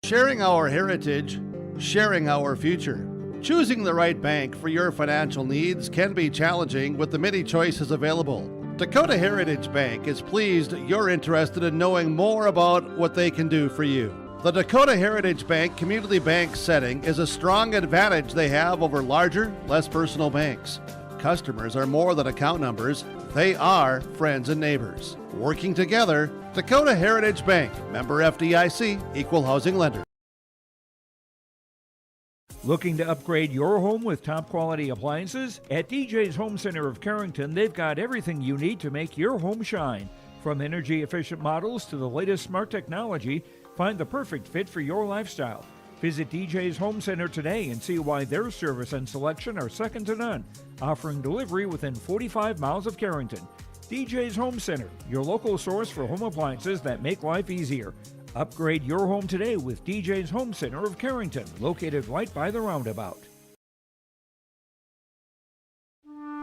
Sharing our heritage, sharing our future. Choosing the right bank for your financial needs can be challenging with the many choices available. Dakota Heritage Bank is pleased you're interested in knowing more about what they can do for you. The Dakota Heritage Bank community bank setting is a strong advantage they have over larger, less personal banks. Customers are more than account numbers. They are friends and neighbors. Working together, Dakota Heritage Bank, member FDIC, equal housing lender. Looking to upgrade your home with top quality appliances? At DJ's Home Center of Carrington, they've got everything you need to make your home shine. From energy efficient models to the latest smart technology, find the perfect fit for your lifestyle. Visit DJ's Home Center today and see why their service and selection are second to none, offering delivery within 45 miles of Carrington. DJ's Home Center, your local source for home appliances that make life easier. Upgrade your home today with DJ's Home Center of Carrington, located right by the roundabout.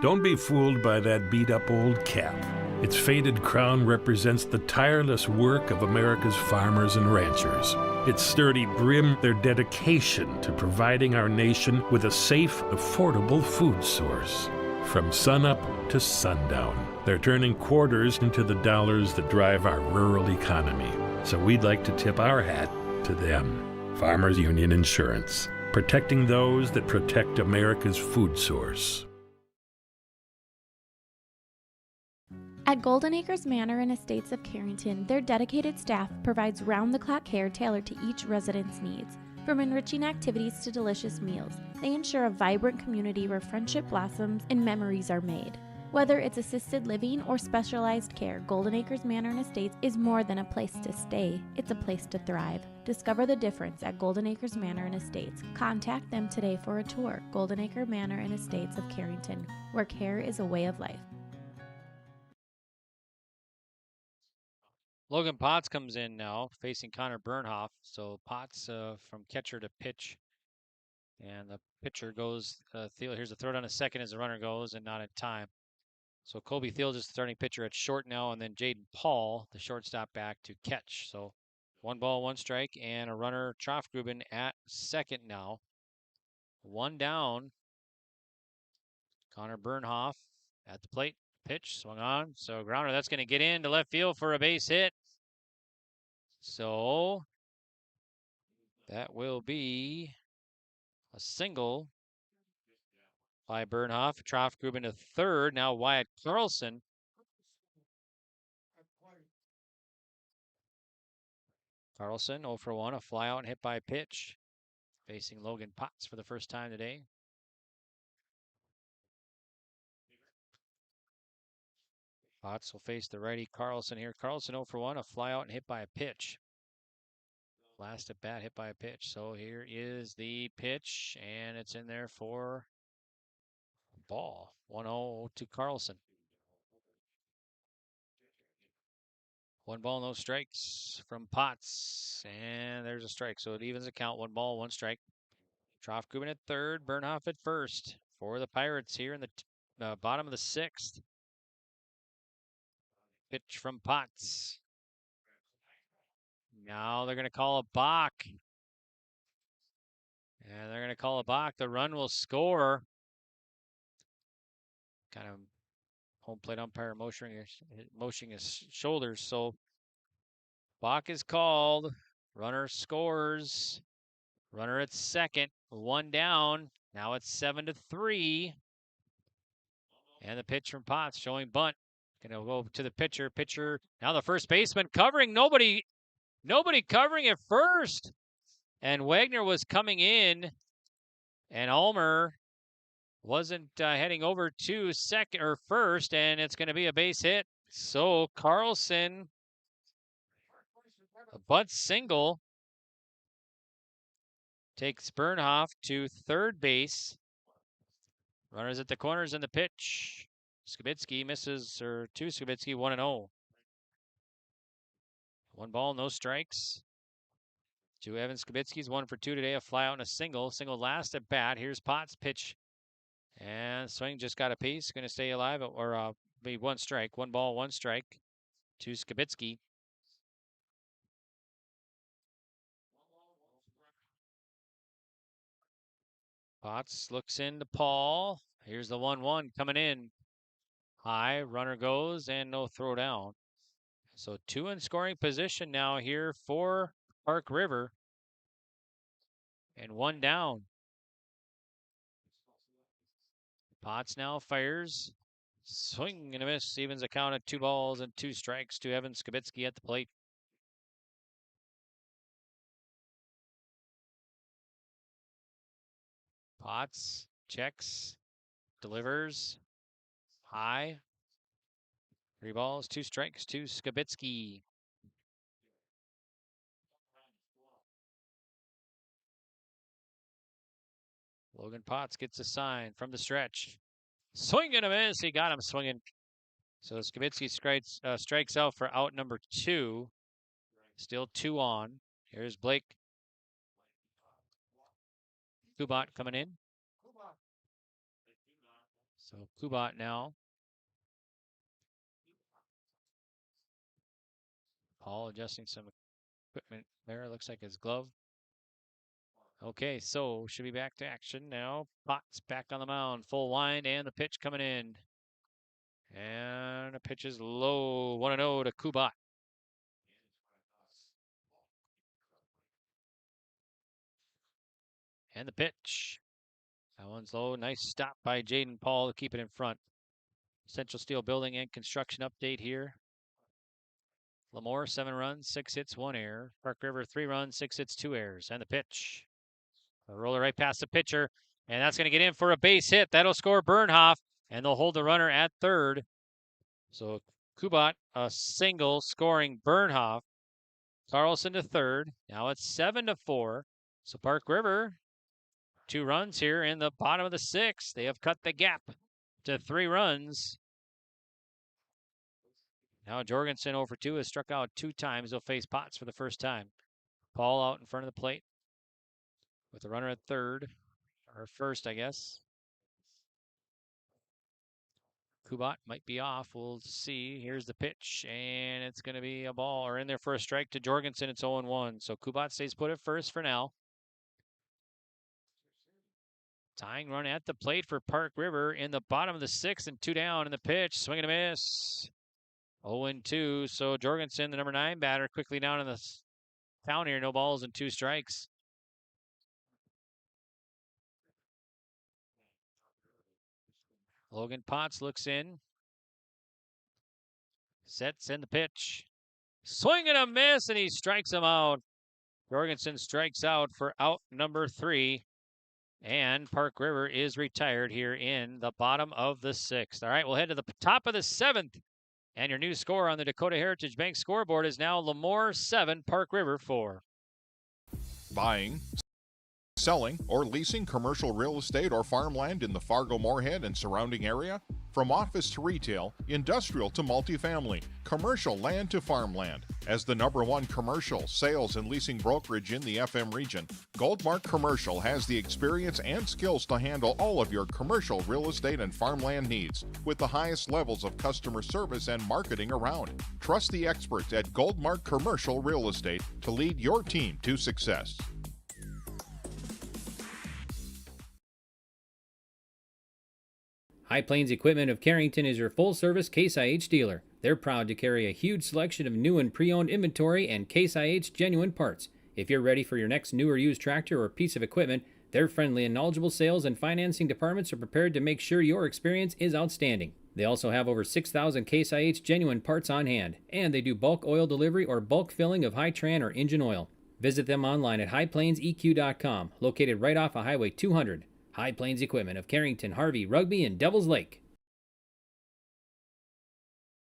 Don't be fooled by that beat-up old cap. Its faded crown represents the tireless work of America's farmers and ranchers. Its sturdy brim, their dedication to providing our nation with a safe, affordable food source. From sunup to sundown, they're turning quarters into the dollars that drive our rural economy. So we'd like to tip our hat to them. Farmers Union Insurance, protecting those that protect America's food source. At Golden Acres Manor and Estates of Carrington, their dedicated staff provides round-the-clock care tailored to each resident's needs. From enriching activities to delicious meals, they ensure a vibrant community where friendship blossoms and memories are made. Whether it's assisted living or specialized care, Golden Acres Manor and Estates is more than a place to stay, it's a place to thrive. Discover the difference at Golden Acres Manor and Estates. Contact them today for a tour. Golden Acre Manor and Estates of Carrington, where care is a way of life. Logan Potts comes in now, facing Connor Bernhoff. So Potts from catcher to pitch. And the pitcher goes, Thiel, here's a throw down a second as the runner goes, and not in time. So Colby Thiel is the starting pitcher at short now, and then Jaden Paul, the shortstop, back to catch. So 1 ball, 1 strike, and a runner, Troftgruben, at second now. 1 down. Connor Bernhoff at the plate. Pitch, swung on. So grounder, that's going to get into left field for a base hit. So that will be a single by Bernhoff. Troftgruben to third. Now Wyatt Carlson. Carlson 0 for 1, a fly out and hit by pitch. Facing Logan Potts for the first time today. Potts will face the righty Carlson here. Carlson 0 for 1, a fly out and hit by a pitch. Last at bat hit by a pitch. So here is the pitch, and it's in there for a ball. 1-0 to Carlson. 1 ball, no strikes from Potts. And there's a strike. So it evens the count. 1 ball, 1 strike. Troftgruben at third, Bernhoff at first for the Pirates here in the bottom of the 6th. Pitch from Potts. Now they're going to call a balk. And they're going to call a balk. The run will score. Kind of home plate umpire motioning his shoulders. So balk is called. Runner scores. Runner at second. 1 down. Now it's 7-3. And the pitch from Potts showing bunt. Gonna go to the pitcher. Pitcher. Now the first baseman covering. Nobody covering at first. And Wagner was coming in. And Ulmer wasn't heading over to second or first. And it's going to be a base hit. So Carlson, a bunt single, takes Bernhoff to third base. Runners at the corners in the pitch. Skibitsky misses, or to Skibitsky, 1-0. 1 ball, no strikes. 2 Evan Skibitsky's 1 for 2 today, a fly out and a single. Single last at bat. Here's Potts' pitch. And swing just got a piece. Going to stay alive, or be 1 strike. 1 ball, 1 strike to Skibitsky. Potts looks into Paul. Here's the 1-1 coming in. High, runner goes, and no throw down. So 2 in scoring position now here for Park River. And 1 down. Potts now fires. Swing and a miss. Evens a count at 2 balls and 2 strikes to Evan Skibitsky at the plate. Potts checks, delivers, high. 3 balls, 2 strikes to Skibitsky. Logan Potts gets a sign from the stretch. Swing and a miss. He got him swinging. So Skibitsky strikes out for out number 2. Still 2 on. Here's Blake Kubat coming in. So Kubat now. Paul adjusting some equipment there. Looks like his glove. Okay, so should be back to action now. Potts back on the mound. Full wind and the pitch coming in. And the pitch is low. 1-0 to Kubat. And the pitch. That one's low. Nice stop by Jaden Paul to keep it in front. Central Steel Building and Construction update here. Lemoore, 7 runs, 6 hits, 1 error. Park River, 3 runs, 6 hits, 2 errors. And the pitch. A roller right past the pitcher, and that's going to get in for a base hit. That'll score Bernhoff, and they'll hold the runner at third. So Kubat, a single, scoring Bernhoff. Carlson to third. Now it's 7-4. So Park River, 2 runs here in the bottom of the 6th. They have cut the gap to 3 runs. Now Jorgensen over 2 has struck out 2 times. They'll face Potts for the first time. Paul out in front of the plate with the runner at third, or first, I guess. Kubat might be off. We'll see. Here's the pitch, and it's going to be a ball, or in there for a strike to Jorgensen. It's 0-1. So Kubat stays put at first for now. Tying run at the plate for Park River in the bottom of the 6th, and 2 down in the pitch. Swing and a miss. 0-2. So Jorgensen, the number 9 batter, quickly down in the count here. No balls and 2 strikes. Logan Potts looks in. Sets in the pitch. Swing and a miss, and he strikes him out. Jorgensen strikes out for out number 3. And Park River is retired here in the bottom of the 6th. All right, we'll head to the top of the 7th. And your new score on the Dakota Heritage Bank scoreboard is now Lemoore 7, Park River 4. Buying, selling, or leasing commercial real estate or farmland in the Fargo-Moorhead and surrounding area? From office to retail, industrial to multifamily, commercial land to farmland. As the #1 commercial sales and leasing brokerage in the FM region, Goldmark Commercial has the experience and skills to handle all of your commercial real estate and farmland needs with the highest levels of customer service and marketing around. Trust the experts at Goldmark Commercial Real Estate to lead your team to success. High Plains Equipment of Carrington is your full-service Case IH dealer. They're proud to carry a huge selection of new and pre-owned inventory and Case IH genuine parts. If you're ready for your next new or used tractor or piece of equipment, their friendly and knowledgeable sales and financing departments are prepared to make sure your experience is outstanding. They also have over 6,000 Case IH genuine parts on hand, and they do bulk oil delivery or bulk filling of Hi-Tran or engine oil. Visit them online at highplainseq.com, located right off of Highway 200. High Plains Equipment of Carrington, Harvey, Rugby, and Devils Lake.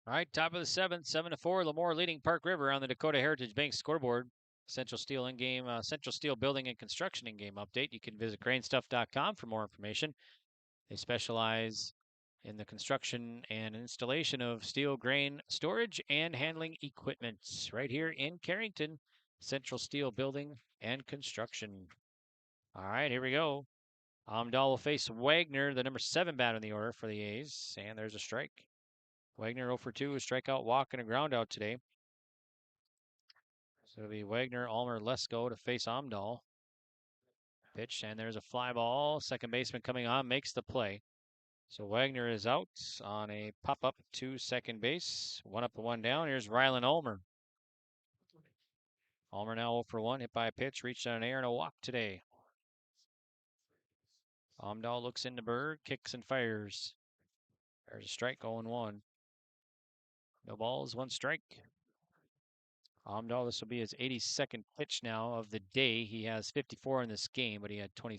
All right, top of the 7th, 7-4. Lemoore leading Park River on the Dakota Heritage Bank scoreboard. Central Steel in-game, Central Steel Building and Construction in-game update. You can visit grainstuff.com for more information. They specialize in the construction and installation of steel grain storage and handling equipment right here in Carrington. Central Steel Building and Construction. All right, here we go. Amdahl will face Wagner, the number 7 batter in the order for the A's, and there's a strike. Wagner 0 for 2, a strikeout, walk, and a ground out today. So it'll be Wagner, Ulmer, Lesko to face Amdahl. Pitch, and there's a fly ball. Second baseman coming on, makes the play. So Wagner is out on a pop-up to second base. 1 up and 1 down. Here's Rylan Ulmer. Ulmer now 0 for 1, hit by a pitch, reached on an air and a walk today. Amdahl looks into Berg, kicks and fires. There's a strike, 0-1. No balls, 1 strike. Amdahl, this will be his 82nd pitch now of the day. He has 54 in this game, but he had 20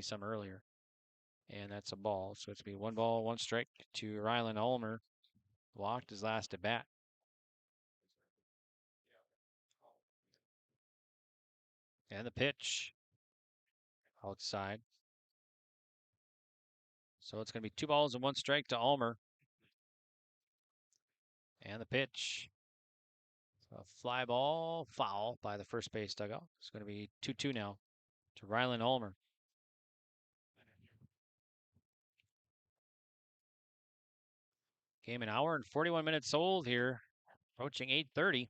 some earlier. And that's a ball. So it's going to be 1 ball, 1 strike to Rylan Ulmer. Walked his last at bat. And the pitch. Outside. So it's going to be 2 balls and 1 strike to Ulmer. And the pitch. A fly ball, foul by the first base dugout. It's going to be 2-2 now to Rylan Ulmer. Game an hour and 41 minutes old here, approaching 8:30.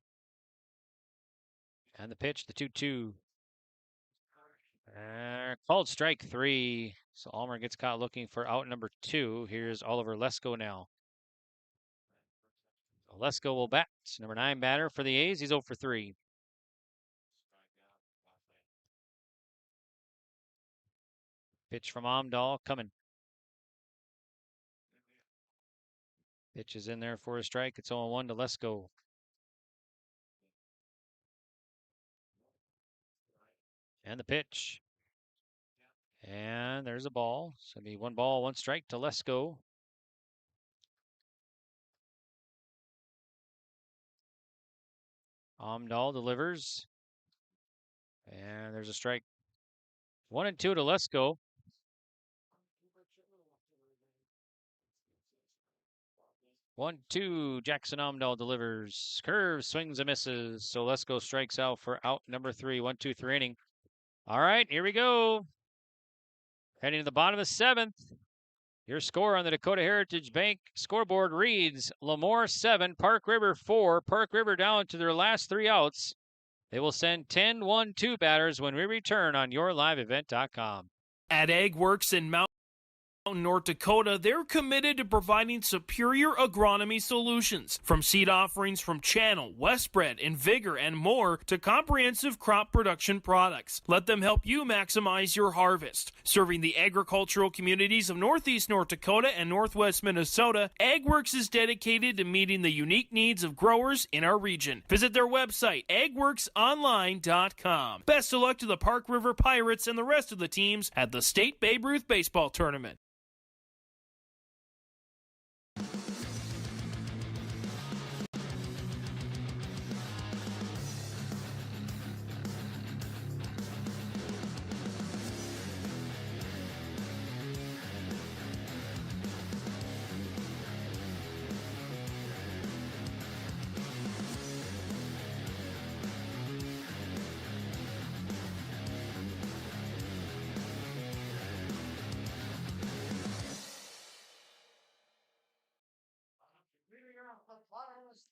And the pitch, the 2-2. Called strike 3. So Ulmer gets caught looking for out number 2. Here's Oliver Lesko now. Lesko will bat. Number 9 batter for the A's. He's 0 for 3. Pitch from Amdahl coming. Pitch is in there for a strike. It's 0-1 to Lesko. And the pitch. And there's a ball. So it'll be 1 ball, 1 strike to Lesko. Amdahl delivers. And there's a strike. 1-2 to Lesko. One, two. Jackson Amdahl delivers. Curve, swings and misses. So Lesko strikes out for out number 3. 1-2-3 inning. All right, here we go. Heading to the bottom of the 7th. Your score on the Dakota Heritage Bank scoreboard reads Lemoore 7, Park River 4. Park River down to their last 3 outs. They will send 10-1-2 batters when we return on yourliveevent.com. At Ag Works in Mountain, North Dakota, they're committed to providing superior agronomy solutions. From seed offerings from Channel, Westbred, and Vigor, and more, to comprehensive crop production products. Let them help you maximize your harvest. Serving the agricultural communities of Northeast North Dakota and Northwest Minnesota, AgWorks is dedicated to meeting the unique needs of growers in our region. Visit their website, agworksonline.com. Best of luck to the Park River Pirates and the rest of the teams at the State Babe Ruth Baseball Tournament.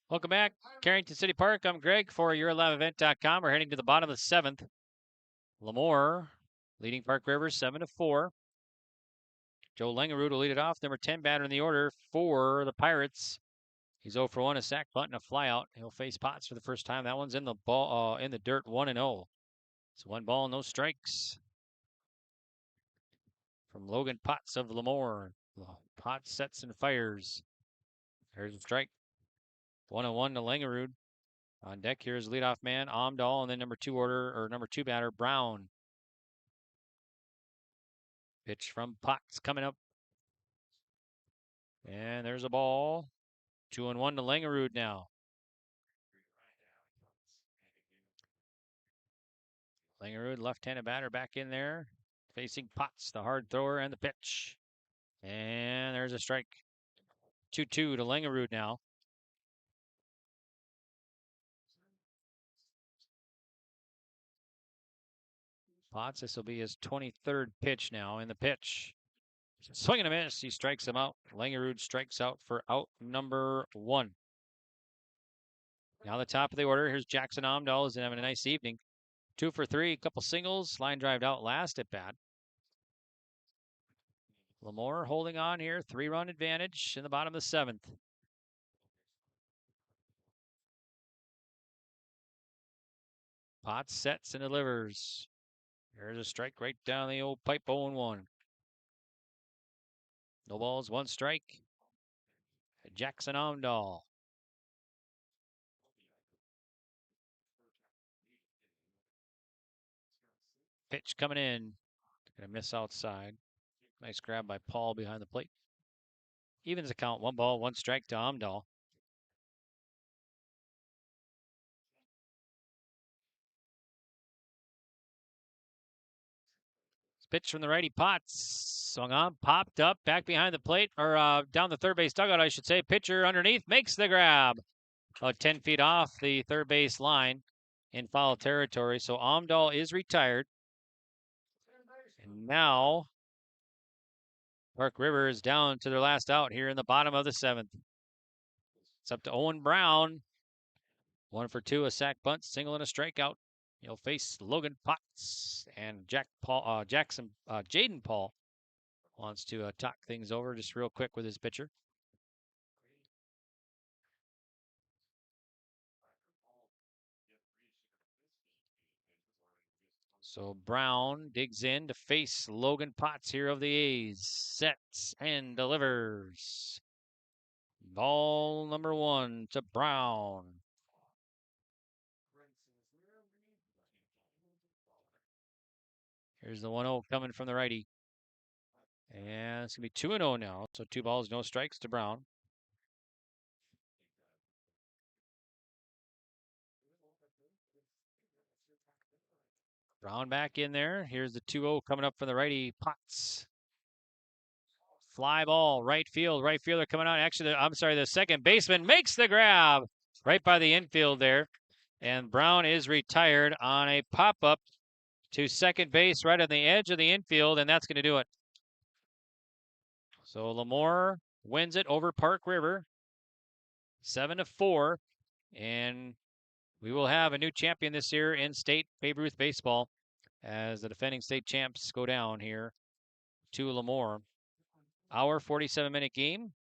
Welcome back, Carrington City Park. I'm Greg for yourliveevent.com. We're heading to the bottom of the 7th. Lemoore leading Park River 7-4. Joe Langerud will lead it off. Number 10 batter in the order for the Pirates. He's 0 for 1, a sac bunt and a flyout. He'll face Potts for the first time. That one's in the ball in the dirt, 1-0. It's 1 ball, no strikes from Logan Potts of Lemoore. Potts sets and fires. There's a strike. 1-1 to Langerud. On deck here is leadoff man Amdahl, and then number 2 batter Brown. Pitch from Potts coming up. And there's a ball. 2-1 to Langerud now. Langerud, left-handed batter, back in there. Facing Potts, the hard thrower, and the pitch. And there's a strike. 2-2 to Langerud now. Potts, this will be his 23rd pitch now in the pitch. Swing and a miss. He strikes him out. Langerud strikes out for out number 1. Now the top of the order. Here's Jackson Amdahl. He's having a nice evening. 2 for 3, a couple singles. Line drive out last at bat. Lemoore holding on here. 3-run advantage in the bottom of the 7th. Potts sets and delivers. There's a strike right down the old pipe, 0-1. No balls, 1 strike. Jackson Amdahl. Pitch coming in. Gonna miss outside. Nice grab by Paul behind the plate. Evens the count, 1 ball, 1 strike to Amdahl. Pitch from the righty, Potts. Swung on, popped up, back behind the plate, or down the third base dugout, I should say. Pitcher underneath makes the grab. About 10 feet off the third base line in foul territory. So Amdahl is retired. And now Park River is down to their last out here in the bottom of the 7th. It's up to Owen Brown. 1 for 2, a sac bunt, single and a strikeout. He'll face Logan Potts, and Jaden Paul wants to talk things over just real quick with his pitcher. So Brown digs in to face Logan Potts here of the A's. Sets and delivers. Ball number 1 to Brown. Here's the 1-0 coming from the righty. And it's going to be 2-0 now. So 2 balls, no strikes to Brown. Brown back in there. Here's the 2-0 coming up from the righty. Potts. Fly ball, right field. Right fielder coming out. Actually, the second baseman makes the grab right by the infield there. And Brown is retired on a pop-up to second base right on the edge of the infield, and that's going to do it. So Lamore wins it over Park River, 7-4, and we will have a new champion this year in state Babe Ruth baseball as the defending state champs go down here to Lamore. Our 47-minute game,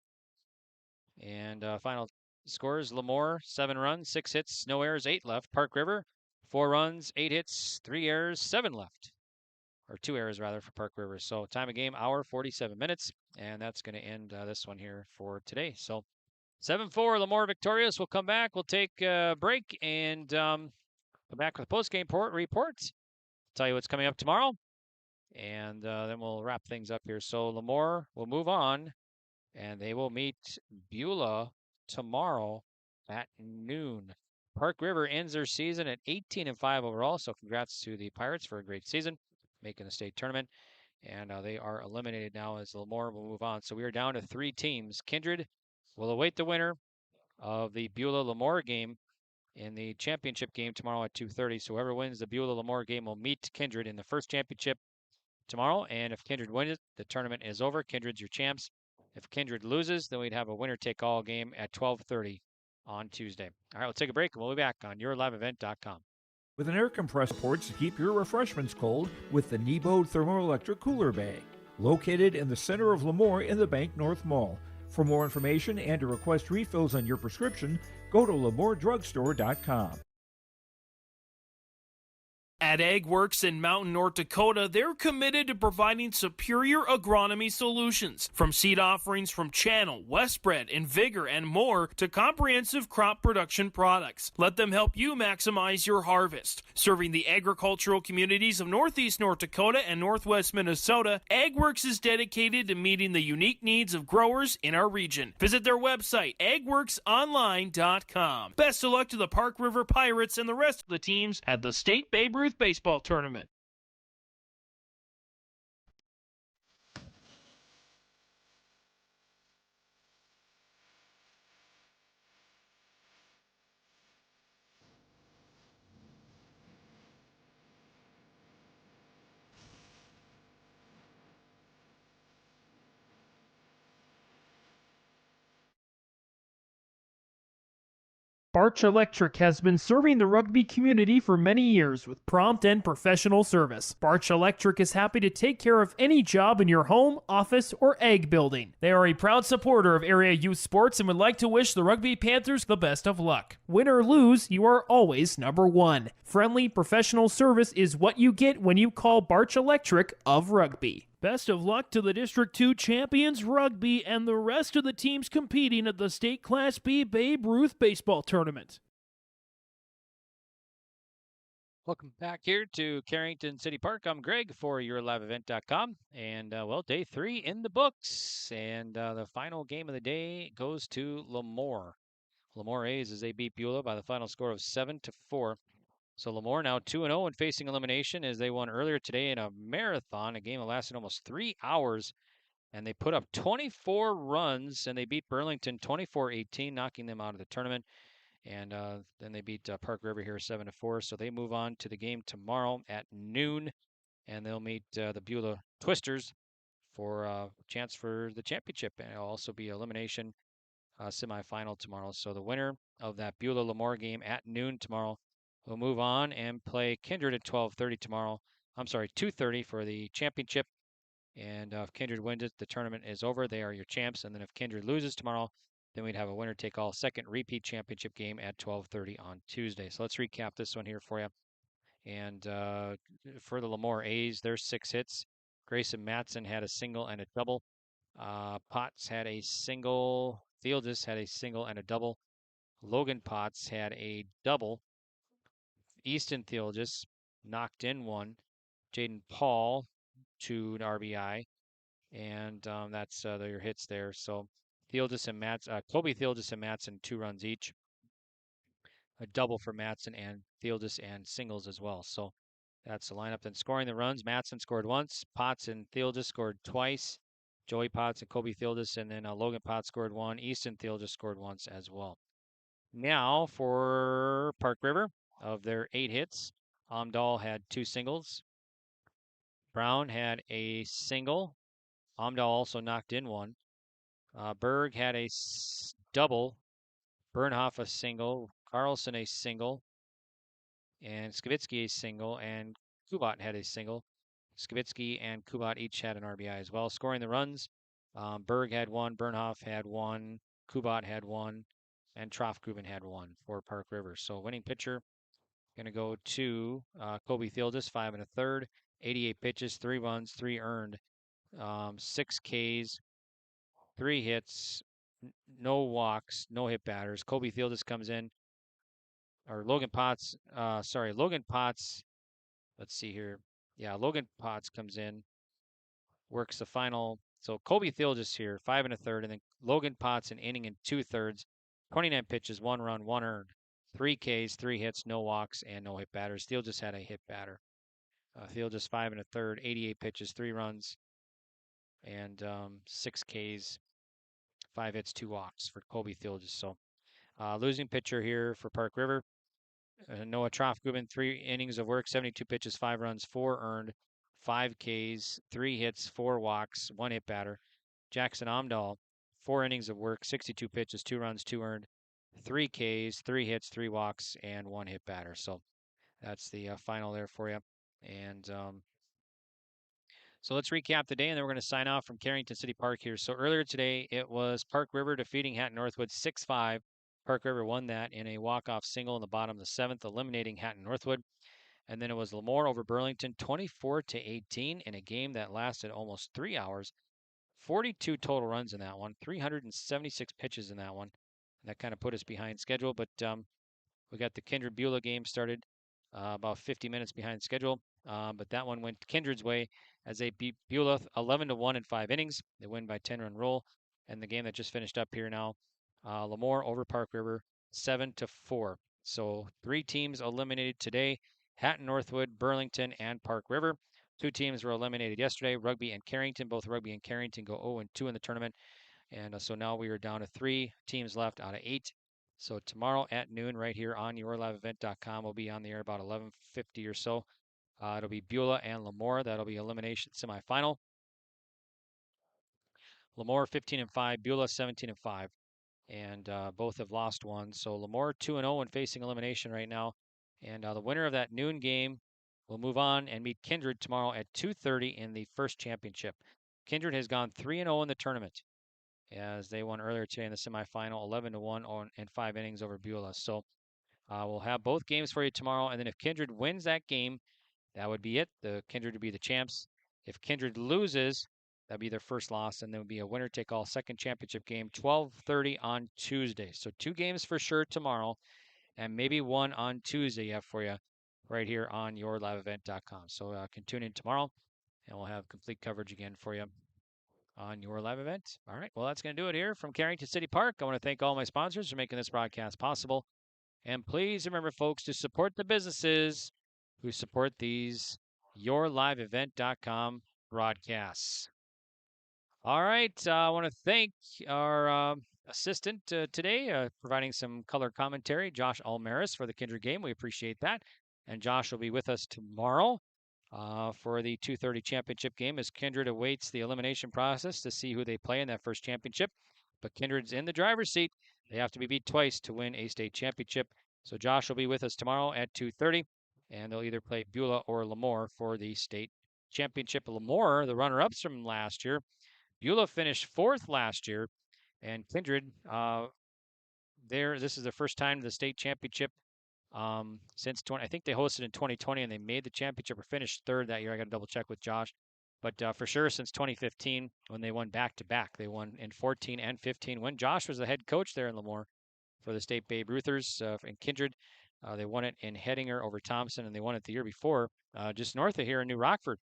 and final scores: Lamore 7 runs, 6 hits, no errors, 8 left. Park River 4 runs, 8 hits, 3 errors, 7 left. Or 2 errors, rather, for Park River. So time of game, hour 47 minutes. And that's going to end this one here for today. So 7-4, Lamore victorious. We'll come back. We'll take a break and come back with a post-game report. Tell you what's coming up tomorrow. And then we'll wrap things up here. So Lamore will move on. And they will meet Beulah tomorrow at noon. Park River ends their season at 18-5 overall. So congrats to the Pirates for a great season, making the state tournament, and they are eliminated now as Lamore will move on. So we are down to 3 teams. Kindred will await the winner of the Beulah-Lamore game in the championship game tomorrow at 2:30. So whoever wins the Beulah-Lamore game will meet Kindred in the first championship tomorrow, and if Kindred wins it, the tournament is over. Kindred's your champs. If Kindred loses, then we'd have a winner-take-all game at 12:30 on Tuesday. All right, we'll take a break, and we'll be back on yourliveevent.com. With an air compressor ports to keep your refreshments cold with the Nebo Thermoelectric Cooler Bag. Located in the center of Lamore in the Bank North Mall. For more information and to request refills on your prescription, go to lamoredrugstore.com. At AgWorks in Mountain, North Dakota, they're committed to providing superior agronomy solutions. From seed offerings from Channel, Westbred, and Vigor, and more, to comprehensive crop production products. Let them help you maximize your harvest. Serving the agricultural communities of Northeast North Dakota and Northwest Minnesota, AgWorks is dedicated to meeting the unique needs of growers in our region. Visit their website, agworksonline.com. Best of luck to the Park River Pirates and the rest of the teams at the State Babe Ruth Baseball Tournament. Barch Electric has been serving the rugby community for many years with prompt and professional service. Barch Electric is happy to take care of any job in your home, office, or ag building. They are a proud supporter of area youth sports and would like to wish the Rugby Panthers the best of luck. Win or lose, you are always number one. Friendly, professional service is what you get when you call Barch Electric of Rugby. Best of luck to the District 2 champions rugby and the rest of the teams competing at the State Class B Babe Ruth Baseball Tournament. Welcome back here to Carrington City Park. I'm Greg for yourliveevent.com. And, day 3 in the books. And the final game of the day goes to Lamore. Lamore A's as they beat Beulah by the final score of 7-4. So Lamore now 2-0 and facing elimination as they won earlier today in a marathon, a game that lasted almost 3 hours. And they put up 24 runs, and they beat Burlington 24-18, knocking them out of the tournament. And then they beat Park River here 7-4. So they move on to the game tomorrow at noon, and they'll meet the Beulah Twisters for a chance for the championship. And it'll also be elimination semifinal tomorrow. So the winner of that Beulah-Lamore game at noon tomorrow will move on and play Kindred at 12:30 tomorrow. 2:30 for the championship. And if Kindred wins it, the tournament is over. They are your champs. And then if Kindred loses tomorrow, then we'd have a winner-take-all second repeat championship game at 12:30 on Tuesday. So let's recap this one here for you. And for the Lamore A's, there's 6 hits. Grayson Matson had a single and a double. Potts had a single, Theoldis had a single and a double. Logan Potts had a double. Easton Theoldis knocked in one. Jaden Paul, 2 RBI. And that's your hits there. So Theoldis and Kobe Theoldis and Matson, 2 runs each. A double for Matson and Theoldis and singles as well. So that's the lineup. Then scoring the runs, Matson scored once. Potts and Theoldis scored twice. Joey Potts and Kobe Theoldis, and then Logan Potts scored one. Easton Theoldis scored once as well. Now for Park River, of their 8 hits, Amdahl had 2 singles. Brown had a single. Amdahl also knocked in one. Berg had a double. Bernhoff a single. Carlson a single. And Skibitsky a single. And Kubat had a single. Skibitsky and Kubat each had an RBI as well. Scoring the runs, Berg had 1. Bernhoff had 1. Kubat had 1. And Troffgruben had 1 for Park River. So winning pitcher going to go to Kobe Theoldis, 5 1/3, 88 pitches, 3 runs, 3 earned, 6 Ks, 3 hits, no walks, no hit batters. Kobe Theoldis comes in, or Logan Potts, let's see here. Yeah, Logan Potts comes in, works the final. So Kobe Theoldis here, 5 1/3, and then Logan Potts an inning and 2/3, 29 pitches, 1 run, 1 earned, 3 Ks, 3 hits, no walks, and no hit batters. Theoldis had a hit batter. Theoldis 5 1/3, 88 pitches, 3 runs, and 6 Ks, 5 hits, 2 walks for Kobe Theoldis. So losing pitcher here for Park River. Noah Troffgruben, 3 innings of work, 72 pitches, 5 runs, 4 earned, 5 Ks, 3 hits, 4 walks, 1 hit batter. Jackson Amdahl, 4 innings of work, 62 pitches, 2 runs, 2 earned, 3 Ks, 3 hits, 3 walks, and 1 hit batter. So that's the final there for you. And so let's recap the day, and then we're going to sign off from Carrington City Park here. So earlier today, it was Park River defeating Hatton Northwood 6-5. Park River won that in a walk-off single in the bottom of the 7th, eliminating Hatton Northwood. And then it was Lemoore over Burlington, 24-18, in a game that lasted almost 3 hours. 42 total runs in that one, 376 pitches in that one. And that kind of put us behind schedule, but we got the Kindred Beulah game started about 50 minutes behind schedule. But that one went Kindred's way as they beat Beulah 11-1 in 5 innings. They win by 10-run roll. And the game that just finished up here now, Lemoore over Park River, 7-4. So 3 teams eliminated today: Hatton Northwood, Burlington, and Park River. 2 teams were eliminated yesterday: Rugby and Carrington. Both Rugby and Carrington go 0-2 in the tournament. And so now we are down to 3 teams left out of 8. So tomorrow at noon, right here on yourliveevent.com, we'll be on the air about 11:50 or so. It'll be Beulah and Lemoore. That'll be elimination semifinal. Lemoore 15-5, Beulah 17-5, and both have lost one. So Lemoore 2-0 and facing elimination right now. And the winner of that noon game will move on and meet Kindred tomorrow at 2:30 in the first championship. Kindred has gone 3-0 in the tournament, as they won earlier today in the semifinal, 11-1 in 5 innings over Beulah. So we'll have both games for you tomorrow. And then if Kindred wins that game, that would be it. The Kindred would be the champs. If Kindred loses, that'd be their first loss, and there would be a winner-take-all second championship game, 12:30 on Tuesday. So 2 games for sure tomorrow, and maybe 1 on Tuesday for you right here on yourliveevent.com. So can tune in tomorrow, and we'll have complete coverage again for you on your live event. All right, well, that's going to do it here from Carrington City Park. I want to thank all my sponsors for making this broadcast possible. And please remember, folks, to support the businesses who support these yourliveevent.com broadcasts. All right, I want to thank our assistant today, providing some color commentary, Josh Almaris, for the Kindred game. We appreciate that. And Josh will be with us tomorrow for the 2:30 championship game as Kindred awaits the elimination process to see who they play in that first championship. But Kindred's in the driver's seat. They have to be beat twice to win a state championship. So Josh will be with us tomorrow at 2:30, and they'll either play Beulah or Lemoore for the state championship. Lemoore, the runner-ups from last year. Beulah finished 4th last year, and Kindred, this is the first time the state championship since I think they hosted in 2020, and they made the championship or finished 3rd that year. I got to double check with Josh. But for sure, since 2015, when they won back-to-back, they won in 14 and 15. When Josh was the head coach there in Lemoore for the state Babe Ruthers in Kindred, they won it in Hettinger over Thompson, and they won it the year before just north of here in New Rockford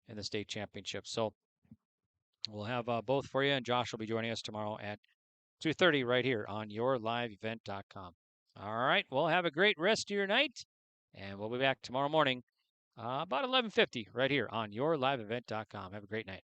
in the state championship. So we'll have both for you, and Josh will be joining us tomorrow at 2:30 right here on yourliveevent.com. All right, well, have a great rest of your night, and we'll be back tomorrow morning about 11:50 right here on yourliveevent.com. Have a great night.